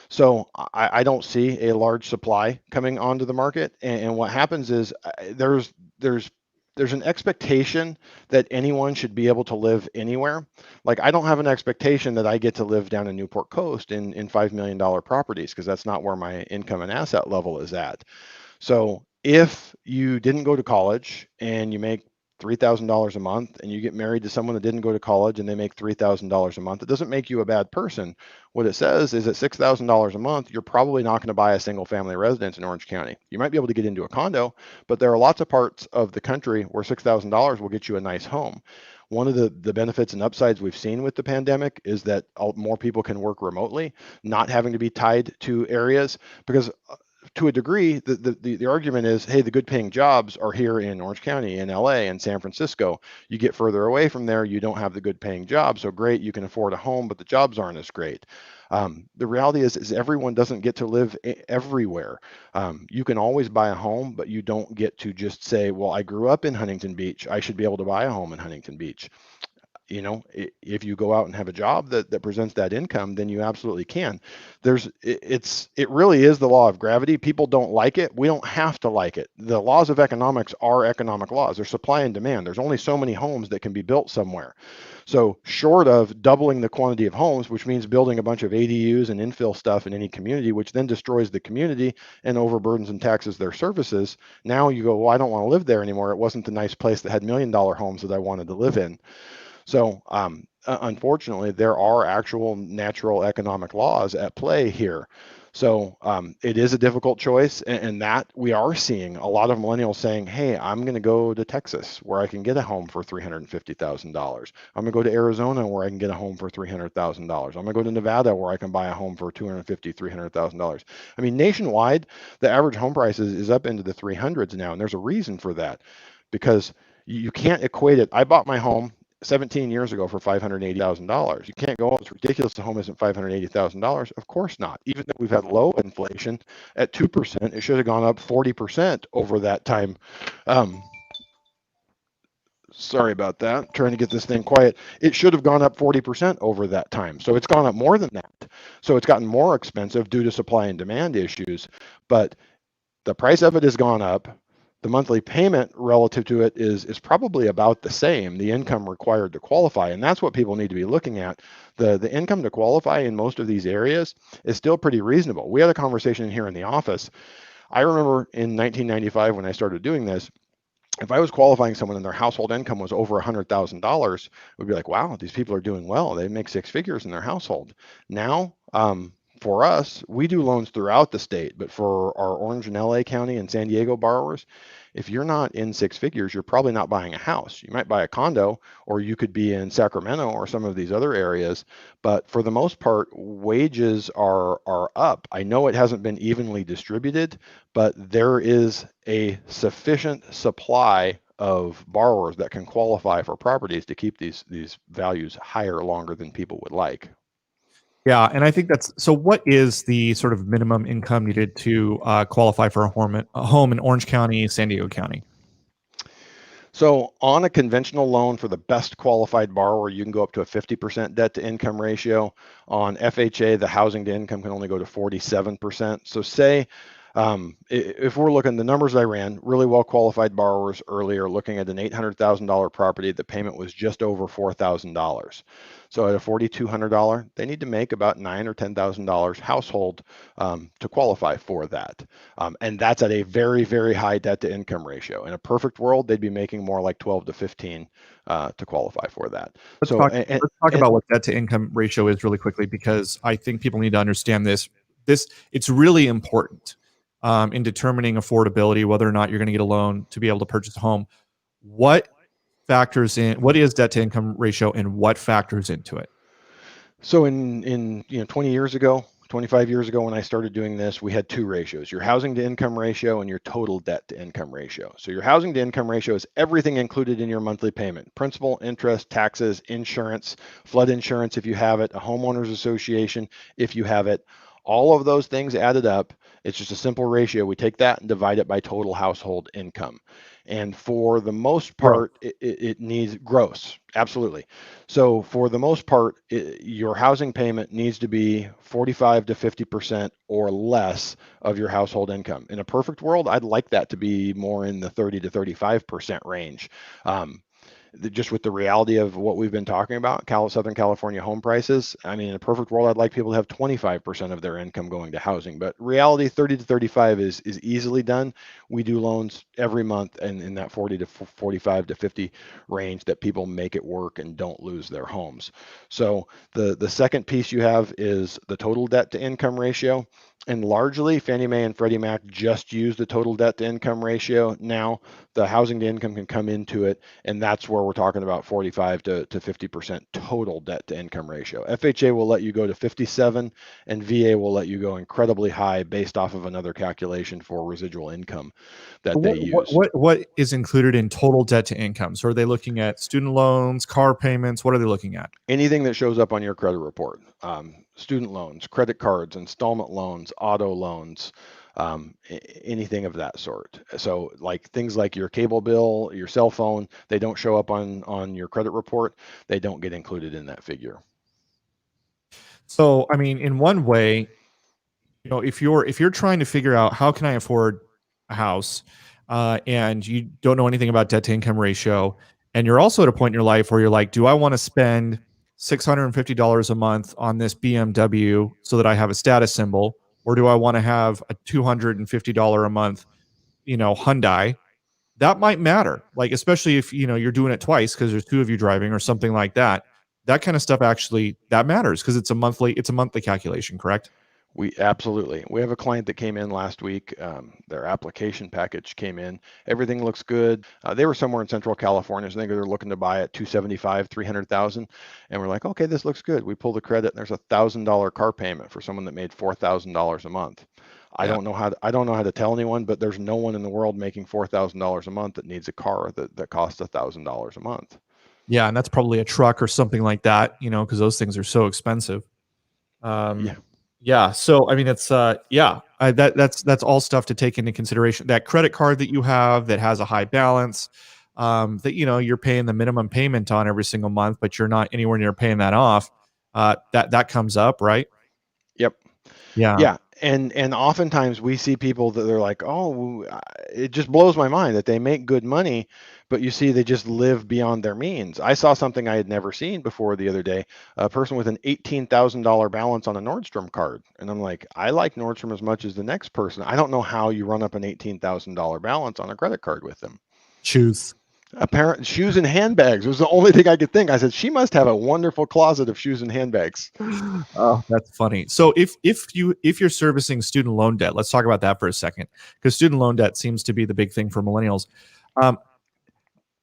So I don't see a large supply coming onto the market. And what happens is there's an expectation that anyone should be able to live anywhere. Like I don't have an expectation that I get to live down in Newport Coast in $5 million properties, because that's not where my income and asset level is at. So if you didn't go to college and you make $3,000 a month and you get married to someone that didn't go to college and they make $3,000 a month, it doesn't make you a bad person. What it says is at $6,000 a month, you're probably not going to buy a single family residence in Orange County. You might be able to get into a condo, but there are lots of parts of the country where $6,000 will get you a nice home. One of the benefits and upsides we've seen with the pandemic is that more people can work remotely, not having to be tied to areas, because to a degree, the argument is, hey, the good paying jobs are here in Orange County, in LA, and San Francisco. You get further away from there, you don't have the good paying jobs. So great, you can afford a home, but the jobs aren't as great. The reality is everyone doesn't get to live everywhere. You can always buy a home, but you don't get to just say, well, I grew up in Huntington Beach, I should be able to buy a home in Huntington Beach. You know, if you go out and have a job that presents that income, then you absolutely can. It really is the law of gravity. People don't like it. We don't have to like it. The laws of economics are economic laws. There's supply and demand. There's only so many homes that can be built somewhere. So short of doubling the quantity of homes, which means building a bunch of ADUs and infill stuff in any community, which then destroys the community and overburdens and taxes their services, now you go, well, I don't want to live there anymore. It wasn't the nice place that had $1 million homes that I wanted to live in. So unfortunately, there are actual natural economic laws at play here. So it is a difficult choice, and that we are seeing a lot of millennials saying, hey, I'm going to go to Texas where I can get a home for $350,000. I'm going to go to Arizona where I can get a home for $300,000. I'm going to go to Nevada where I can buy a home for $250,000, $300,000. I mean, nationwide, the average home price is up into the 300s now, and there's a reason for that, because you can't equate it. I bought my home 17 years ago for $580,000. You can't go, oh, it's ridiculous, the home isn't $580,000. Of course not. Even though we've had low inflation at 2%, it should have gone up 40% over that time. Sorry about that. Trying to get this thing quiet. It should have gone up 40% over that time. So it's gone up more than that. So it's gotten more expensive due to supply and demand issues, but the price of it has gone up. The monthly payment relative to it is probably about the same, the income required to qualify. And that's what people need to be looking at. The income to qualify in most of these areas is still pretty reasonable. We had a conversation here in the office. I remember in 1995 when I started doing this, if I was qualifying someone and their household income was over $100,000, we'd be like, wow, these people are doing well. They make six figures in their household. Now, for us, we do loans throughout the state, but for our Orange and LA County and San Diego borrowers, if you're not in six figures, you're probably not buying a house. You might buy a condo, or you could be in Sacramento or some of these other areas. But for the most part, wages are up. I know it hasn't been evenly distributed, but there is a sufficient supply of borrowers that can qualify for properties to keep these values higher longer than people would like. Yeah, and I think that's so. What is the sort of minimum income needed to qualify for a home in Orange County, San Diego County? So on a conventional loan for the best qualified borrower, you can go up to a 50% debt to income ratio. On FHA, the housing to income can only go to 47%. So say if we're looking, the numbers I ran, really well qualified borrowers earlier, looking at an $800,000 property, the payment was just over $4,000. So at a $4,200, they need to make about $9,000 or $10,000 household to qualify for that. And that's at a very, very high debt to income ratio. In a perfect world, they'd be making more like 12 to 15 to qualify for that. Let's talk about what debt to income ratio is really quickly, because I think people need to understand this. It's really important in determining affordability, whether or not you're going to get a loan to be able to purchase a home. What factors in, what is debt to income ratio and what factors into it? So in 20 years ago, 25 years ago when I started doing this, we had two ratios, your housing to income ratio and your total debt to income ratio. So your housing to income ratio is everything included in your monthly payment: principal, interest, taxes, insurance, flood insurance if you have it, a homeowners association if you have it. All of those things added up, it's just a simple ratio. We take that and divide it by total household income. And for the most Growth. part, it needs gross, absolutely. So for the most part, your housing payment needs to be 45 to 50% or less of your household income. In a perfect world, I'd like that to be more in the 30 to 35% range. Just with the reality of what we've been talking about, Southern California home prices. I mean, in a perfect world, I'd like people to have 25% of their income going to housing, but reality, 30 to 35 is easily done. We do loans every month and in that 40 to 45 to 50 range that people make it work and don't lose their homes. So the second piece you have is the total debt to income ratio. And largely, Fannie Mae and Freddie Mac just use the total debt to income ratio. Now, the housing to income can come into it, and that's where we're talking about 45 to 50% total debt to income ratio. FHA will let you go to 57, and VA will let you go incredibly high based off of another calculation for residual income that they use. What is included in total debt to income? So are they looking at student loans, car payments? What are they looking at? Anything that shows up on your credit report, student loans, credit cards, installment loans, auto loans, anything of that sort. So like things like your cable bill, your cell phone, they don't show up on your credit report. They don't get included in that figure. So, I mean, in one way, if you're trying to figure out how can I afford a house, and you don't know anything about debt to income ratio, and you're also at a point in your life where you're like, do I want to spend $650 a month on this BMW so that I have a status symbol, or do I want to have a $250 a month, Hyundai? That might matter, like especially if you're doing it twice because there's two of you driving or something like that. That kind of stuff actually that matters because it's a monthly calculation, correct? We absolutely. We have a client that came in last week. Their application package came in. Everything looks good. They were somewhere in Central California. So I think they're looking to buy at 275, 300,000. And we're like, okay, this looks good. We pull the credit and there's $1,000 car payment for someone that made $4,000 a month. I Yeah. don't know how to tell anyone, but there's no one in the world making $4,000 a month that needs a car that costs $1,000 a month. Yeah, and that's probably a truck or something like that, because those things are so expensive. Yeah. Yeah, so I mean, it's yeah, that's all stuff to take into consideration. That credit card that you have that has a high balance, that you're paying the minimum payment on every single month, but you're not anywhere near paying that off. That comes up, right? Yep. Yeah. Yeah, and oftentimes we see people that they're like, oh, it just blows my mind that they make good money, but you see they just live beyond their means. I saw something I had never seen before the other day, a person with an $18,000 balance on a Nordstrom card, and I'm like, I like Nordstrom as much as the next person. I don't know how you run up an $18,000 balance on a credit card with them. Shoes. Apparent shoes and handbags was the only thing I could think. I said she must have a wonderful closet of shoes and handbags. Oh, that's funny. So if you're servicing student loan debt, let's talk about that for a second, because student loan debt seems to be the big thing for millennials. Um,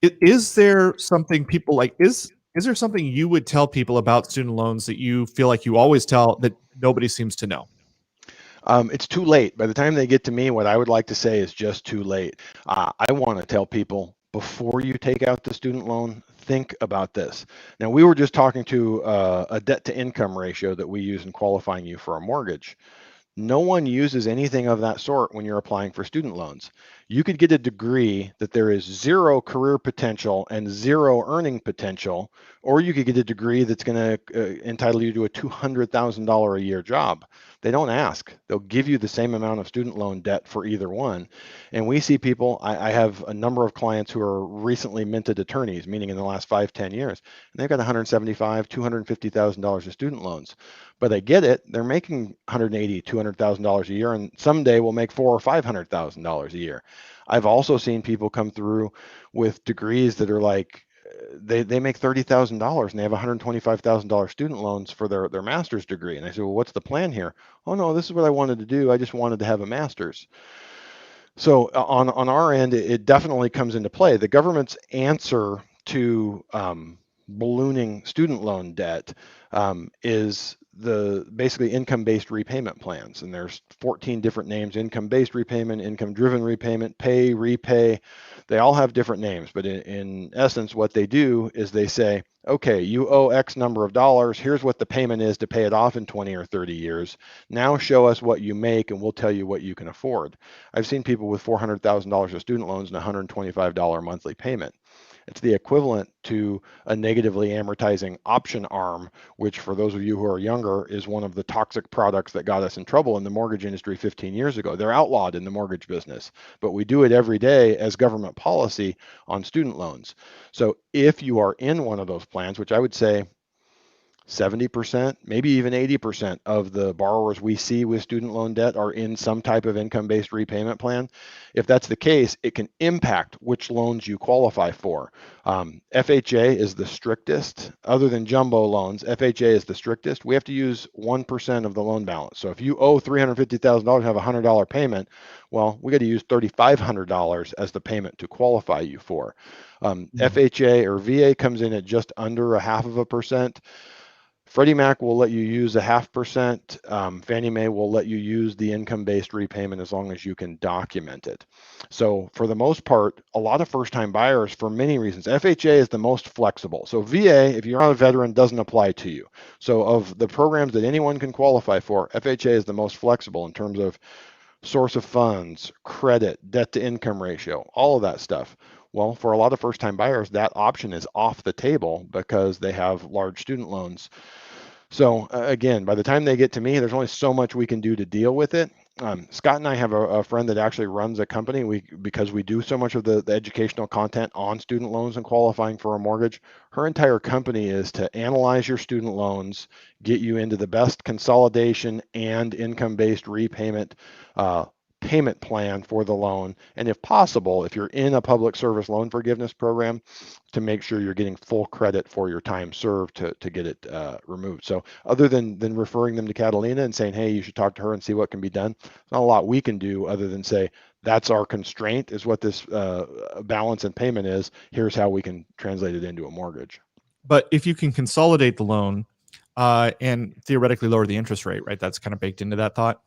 is there something people like? Is there something you would tell people about student loans that you feel like you always tell that nobody seems to know? It's too late. By the time they get to me, what I would like to say is just too late. I want to tell people before you take out the student loan, think about this. Now, we were just talking to a debt to income ratio that we use in qualifying you for a mortgage. No one uses anything of that sort when you're applying for student loans. You could get a degree that there is zero career potential and zero earning potential, or you could get a degree that's going to entitle you to a $200,000 a year job. They don't ask. They'll give you the same amount of student loan debt for either one. And we see people, I have a number of clients who are recently minted attorneys, meaning in the last 5-10 years, and they've got $175,000, $250,000 of student loans. But I get it. They're making $180,000, $200,000 a year, and someday will make $400,000 or $500,000 a year. I've also seen people come through with degrees that are like they make $30,000 and they have $125,000 student loans for their master's degree. And I said, well, what's the plan here? Oh no, this is what I wanted to do. I just wanted to have a master's. So on our end, it definitely comes into play. The government's answer to ballooning student loan debt is the basically income-based repayment plans. And there's 14 different names: income-based repayment, income-driven repayment, pay, repay. They all have different names, but in essence, what they do is they say, okay, you owe X number of dollars. Here's what the payment is to pay it off in 20 or 30 years. Now show us what you make and we'll tell you what you can afford. I've seen people with $400,000 of student loans and $125 monthly payment. It's the equivalent to a negatively amortizing option arm, which for those of you who are younger is one of the toxic products that got us in trouble in the mortgage industry 15 years ago. They're outlawed in the mortgage business, but we do it every day as government policy on student loans. So if you are in one of those plans, which I would say 70%, maybe even 80% of the borrowers we see with student loan debt are in some type of income-based repayment plan. If that's the case, it can impact which loans you qualify for. FHA is the strictest. Other than jumbo loans, FHA is the strictest. We have to use 1% of the loan balance. So if you owe $350,000 and have a $100 payment, well, we got to use $3,500 as the payment to qualify you for. FHA or VA comes in at just under 0.5%. Freddie Mac will let you use 0.5%. Fannie Mae will let you use the income-based repayment as long as you can document it. So for the most part, a lot of first-time buyers, for many reasons, FHA is the most flexible. So VA, if you're not a veteran, doesn't apply to you. So of the programs that anyone can qualify for, FHA is the most flexible in terms of source of funds, credit, debt to income ratio, all of that stuff. Well, for a lot of first-time buyers, that option is off the table because they have large student loans. So again, by the time they get to me, there's only so much we can do to deal with it. Scott and I have a friend that actually runs a company. Because we do so much of the educational content on student loans and qualifying for a mortgage, her entire company is to analyze your student loans, get you into the best consolidation and income-based repayment payment plan for the loan, and if possible, if you're in a public service loan forgiveness program, to make sure you're getting full credit for your time served to get it removed. So other than referring them to Catalina and saying, hey, you should talk to her and see what can be done, there's not a lot we can do other than say, that's our constraint, is what this balance and payment is. Here's how we can translate it into a mortgage. But if you can consolidate the loan and theoretically lower the interest rate, right? That's kind of baked into that thought.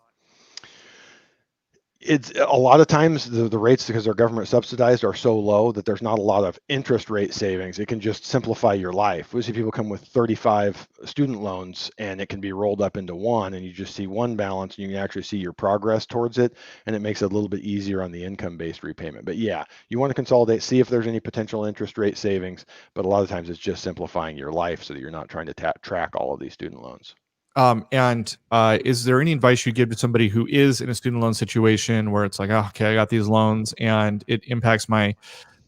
It's a lot of times the rates, because they're government subsidized, are so low that there's not a lot of interest rate savings. It can just simplify your life. We see people come with 35 student loans and it can be rolled up into one, and you just see one balance and you can actually see your progress towards it, and it makes it a little bit easier on the income-based repayment. But yeah, you want to consolidate, see if there's any potential interest rate savings, but a lot of times it's just simplifying your life so that you're not trying to track all of these student loans. Is there any advice you give to somebody who is in a student loan situation where it's like, oh, okay, I got these loans and it impacts my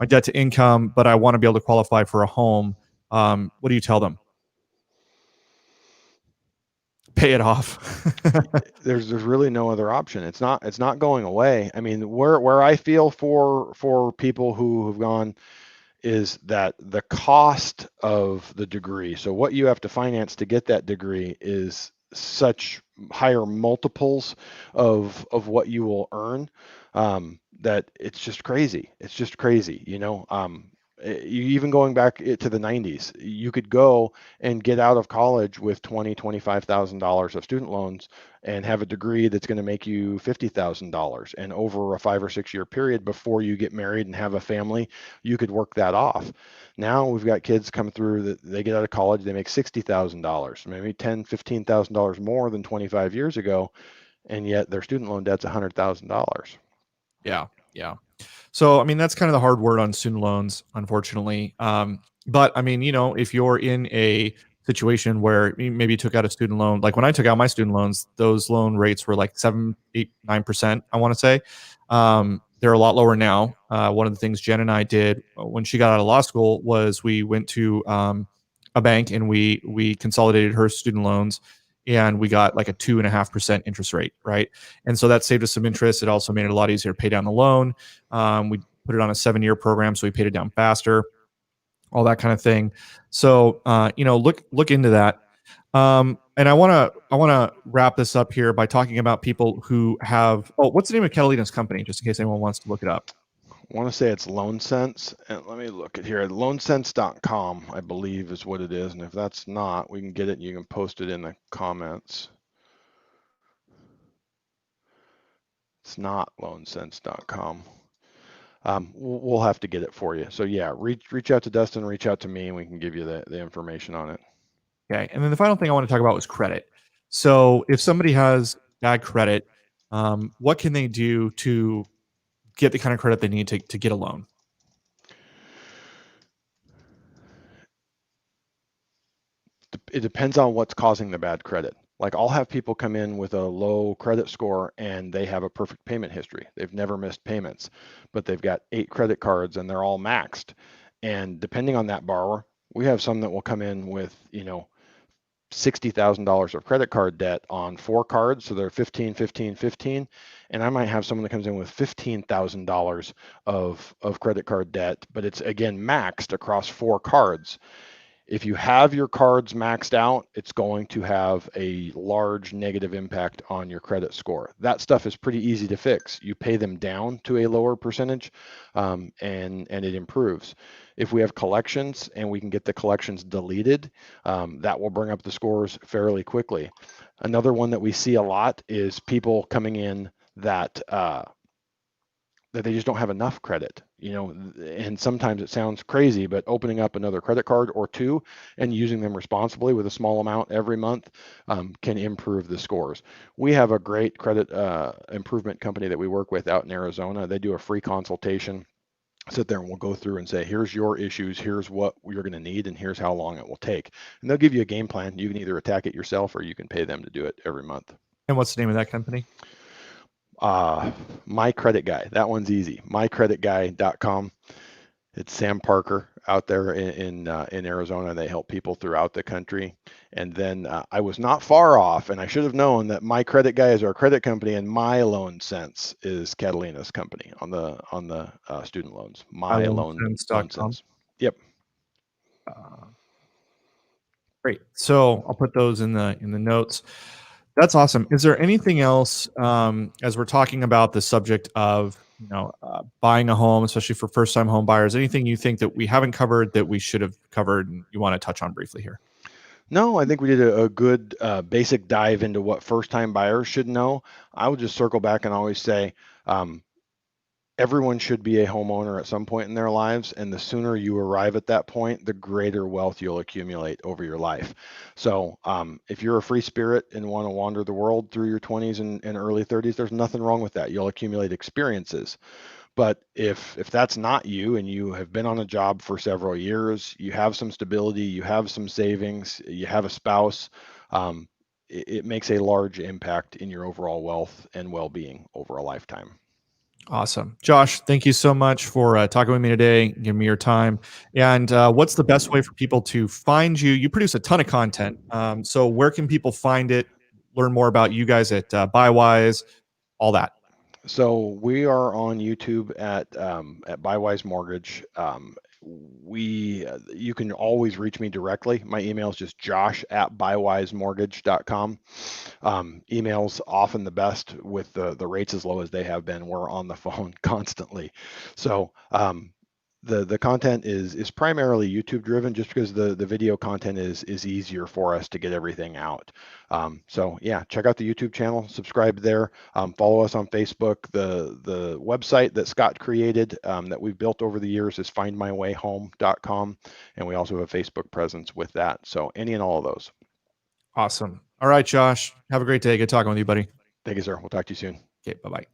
debt to income, but I want to be able to qualify for a home? What do you tell them? Pay it off. There's really no other option. It's not going away. I mean, where I feel for people who have gone is that the cost of the degree, so what you have to finance to get that degree, is such higher multiples of what you will earn, that it's just crazy. It's just crazy, you know. You even going back to the 90s, you could go and get out of college with $25,000 of student loans and have a degree that's going to make you $50,000. And over a 5 or 6 year period before you get married and have a family, you could work that off. Now we've got kids come through that they get out of college, they make $60,000, maybe $10,000, $15,000 more than 25 years ago, and yet their student loan debt's $100,000. Yeah. So, I mean, that's kind of the hard word on student loans, unfortunately. But I mean, you know, if you're in a situation where maybe you took out a student loan, like when I took out my student loans, those loan rates were like 7, 8, 9%, I want to say. They're a lot lower now. One of the things Jen and I did when she got out of law school was we went to a bank and we consolidated her student loans, and we got like a 2.5% interest rate, right? And so that saved us some interest. It also made it a lot easier to pay down the loan. We put it on a 7-year program, so we paid it down faster, all that kind of thing. So look into that. And I want to wrap this up here by talking about people who have. Oh, what's the name of Catalina's company, just in case anyone wants to look it up? want to say it's LoanSense, and let me look at here. LoanSense.com, I believe, is what it is. And if that's not, we can get it and you can post it in the comments. It's not LoanSense.com. We'll have to get it for you. So yeah, reach out to Dustin, reach out to me, and we can give you the information on it. Okay. And then the final thing I want to talk about was credit. So if somebody has bad credit, what can they do to get the kind of credit they need to get a loan? It depends on what's causing the bad credit. Like I'll have people come in with a low credit score and they have a perfect payment history. They've never missed payments, but they've got 8 credit cards and they're all maxed. And depending on that borrower, we have some that will come in with, $60,000 of credit card debt on 4 cards. So they're 15, 15, 15. And I might have someone that comes in with $15,000 of credit card debt, but it's again maxed across 4 cards. If you have your cards maxed out, it's going to have a large negative impact on your credit score. That stuff is pretty easy to fix. You pay them down to a lower percentage, and it improves. If we have collections and we can get the collections deleted, that will bring up the scores fairly quickly. Another one that we see a lot is people coming in that they just don't have enough credit, and sometimes it sounds crazy, but opening up another credit card or 2 and using them responsibly with a small amount every month can improve the scores. We have a great credit improvement company that we work with out in Arizona. They do a free consultation. Sit there and we'll go through and say, here's your issues, here's what you're going to need, and here's how long it will take. And they'll give you a game plan. You can either attack it yourself or you can pay them to do it every month. And what's the name of that company? My Credit Guy. That one's easy. mycreditguy.com. It's Sam Parker out there in Arizona. They help people throughout the country. And then I was not far off, and I should have known that My Credit Guy is our credit company, and My Loan Sense is Catalina's company on the student loans. My Loan Sense. Yep. Great. So I'll put those in the notes. That's awesome. Is there anything else as we're talking about the subject of buying a home, especially for first-time home buyers? Anything you think that we haven't covered that we should have covered and you want to touch on briefly here? No, I think we did a good basic dive into what first-time buyers should know. I would just circle back and always say, everyone should be a homeowner at some point in their lives, and the sooner you arrive at that point, the greater wealth you'll accumulate over your life. So if you're a free spirit and want to wander the world through your 20s and early 30s, there's nothing wrong with that. You'll accumulate experiences. But if that's not you and you have been on a job for several years, you have some stability, you have some savings, you have a spouse, it makes a large impact in your overall wealth and well-being over a lifetime. Awesome. Josh, thank you so much for talking with me today, giving me your time. And what's the best way for people to find you? You produce a ton of content. So where can people find it, learn more about you guys at BuyWise, all that? So we are on YouTube at BuyWiseMortgage. You can always reach me directly. My email is just josh@buywisemortgage.com. Email's often the best with the rates as low as they have been. We're on the phone constantly. So the content is primarily YouTube driven, just because the video content is easier for us to get everything out. So yeah, check out the YouTube channel, subscribe there, follow us on Facebook. The website that Scott created that we've built over the years is findmywayhome.com, and we also have a Facebook presence with that. So any and all of those. Awesome. All right, Josh, have a great day. Good talking with you, buddy. Thank you, sir. We'll talk to you soon. Okay, bye-bye.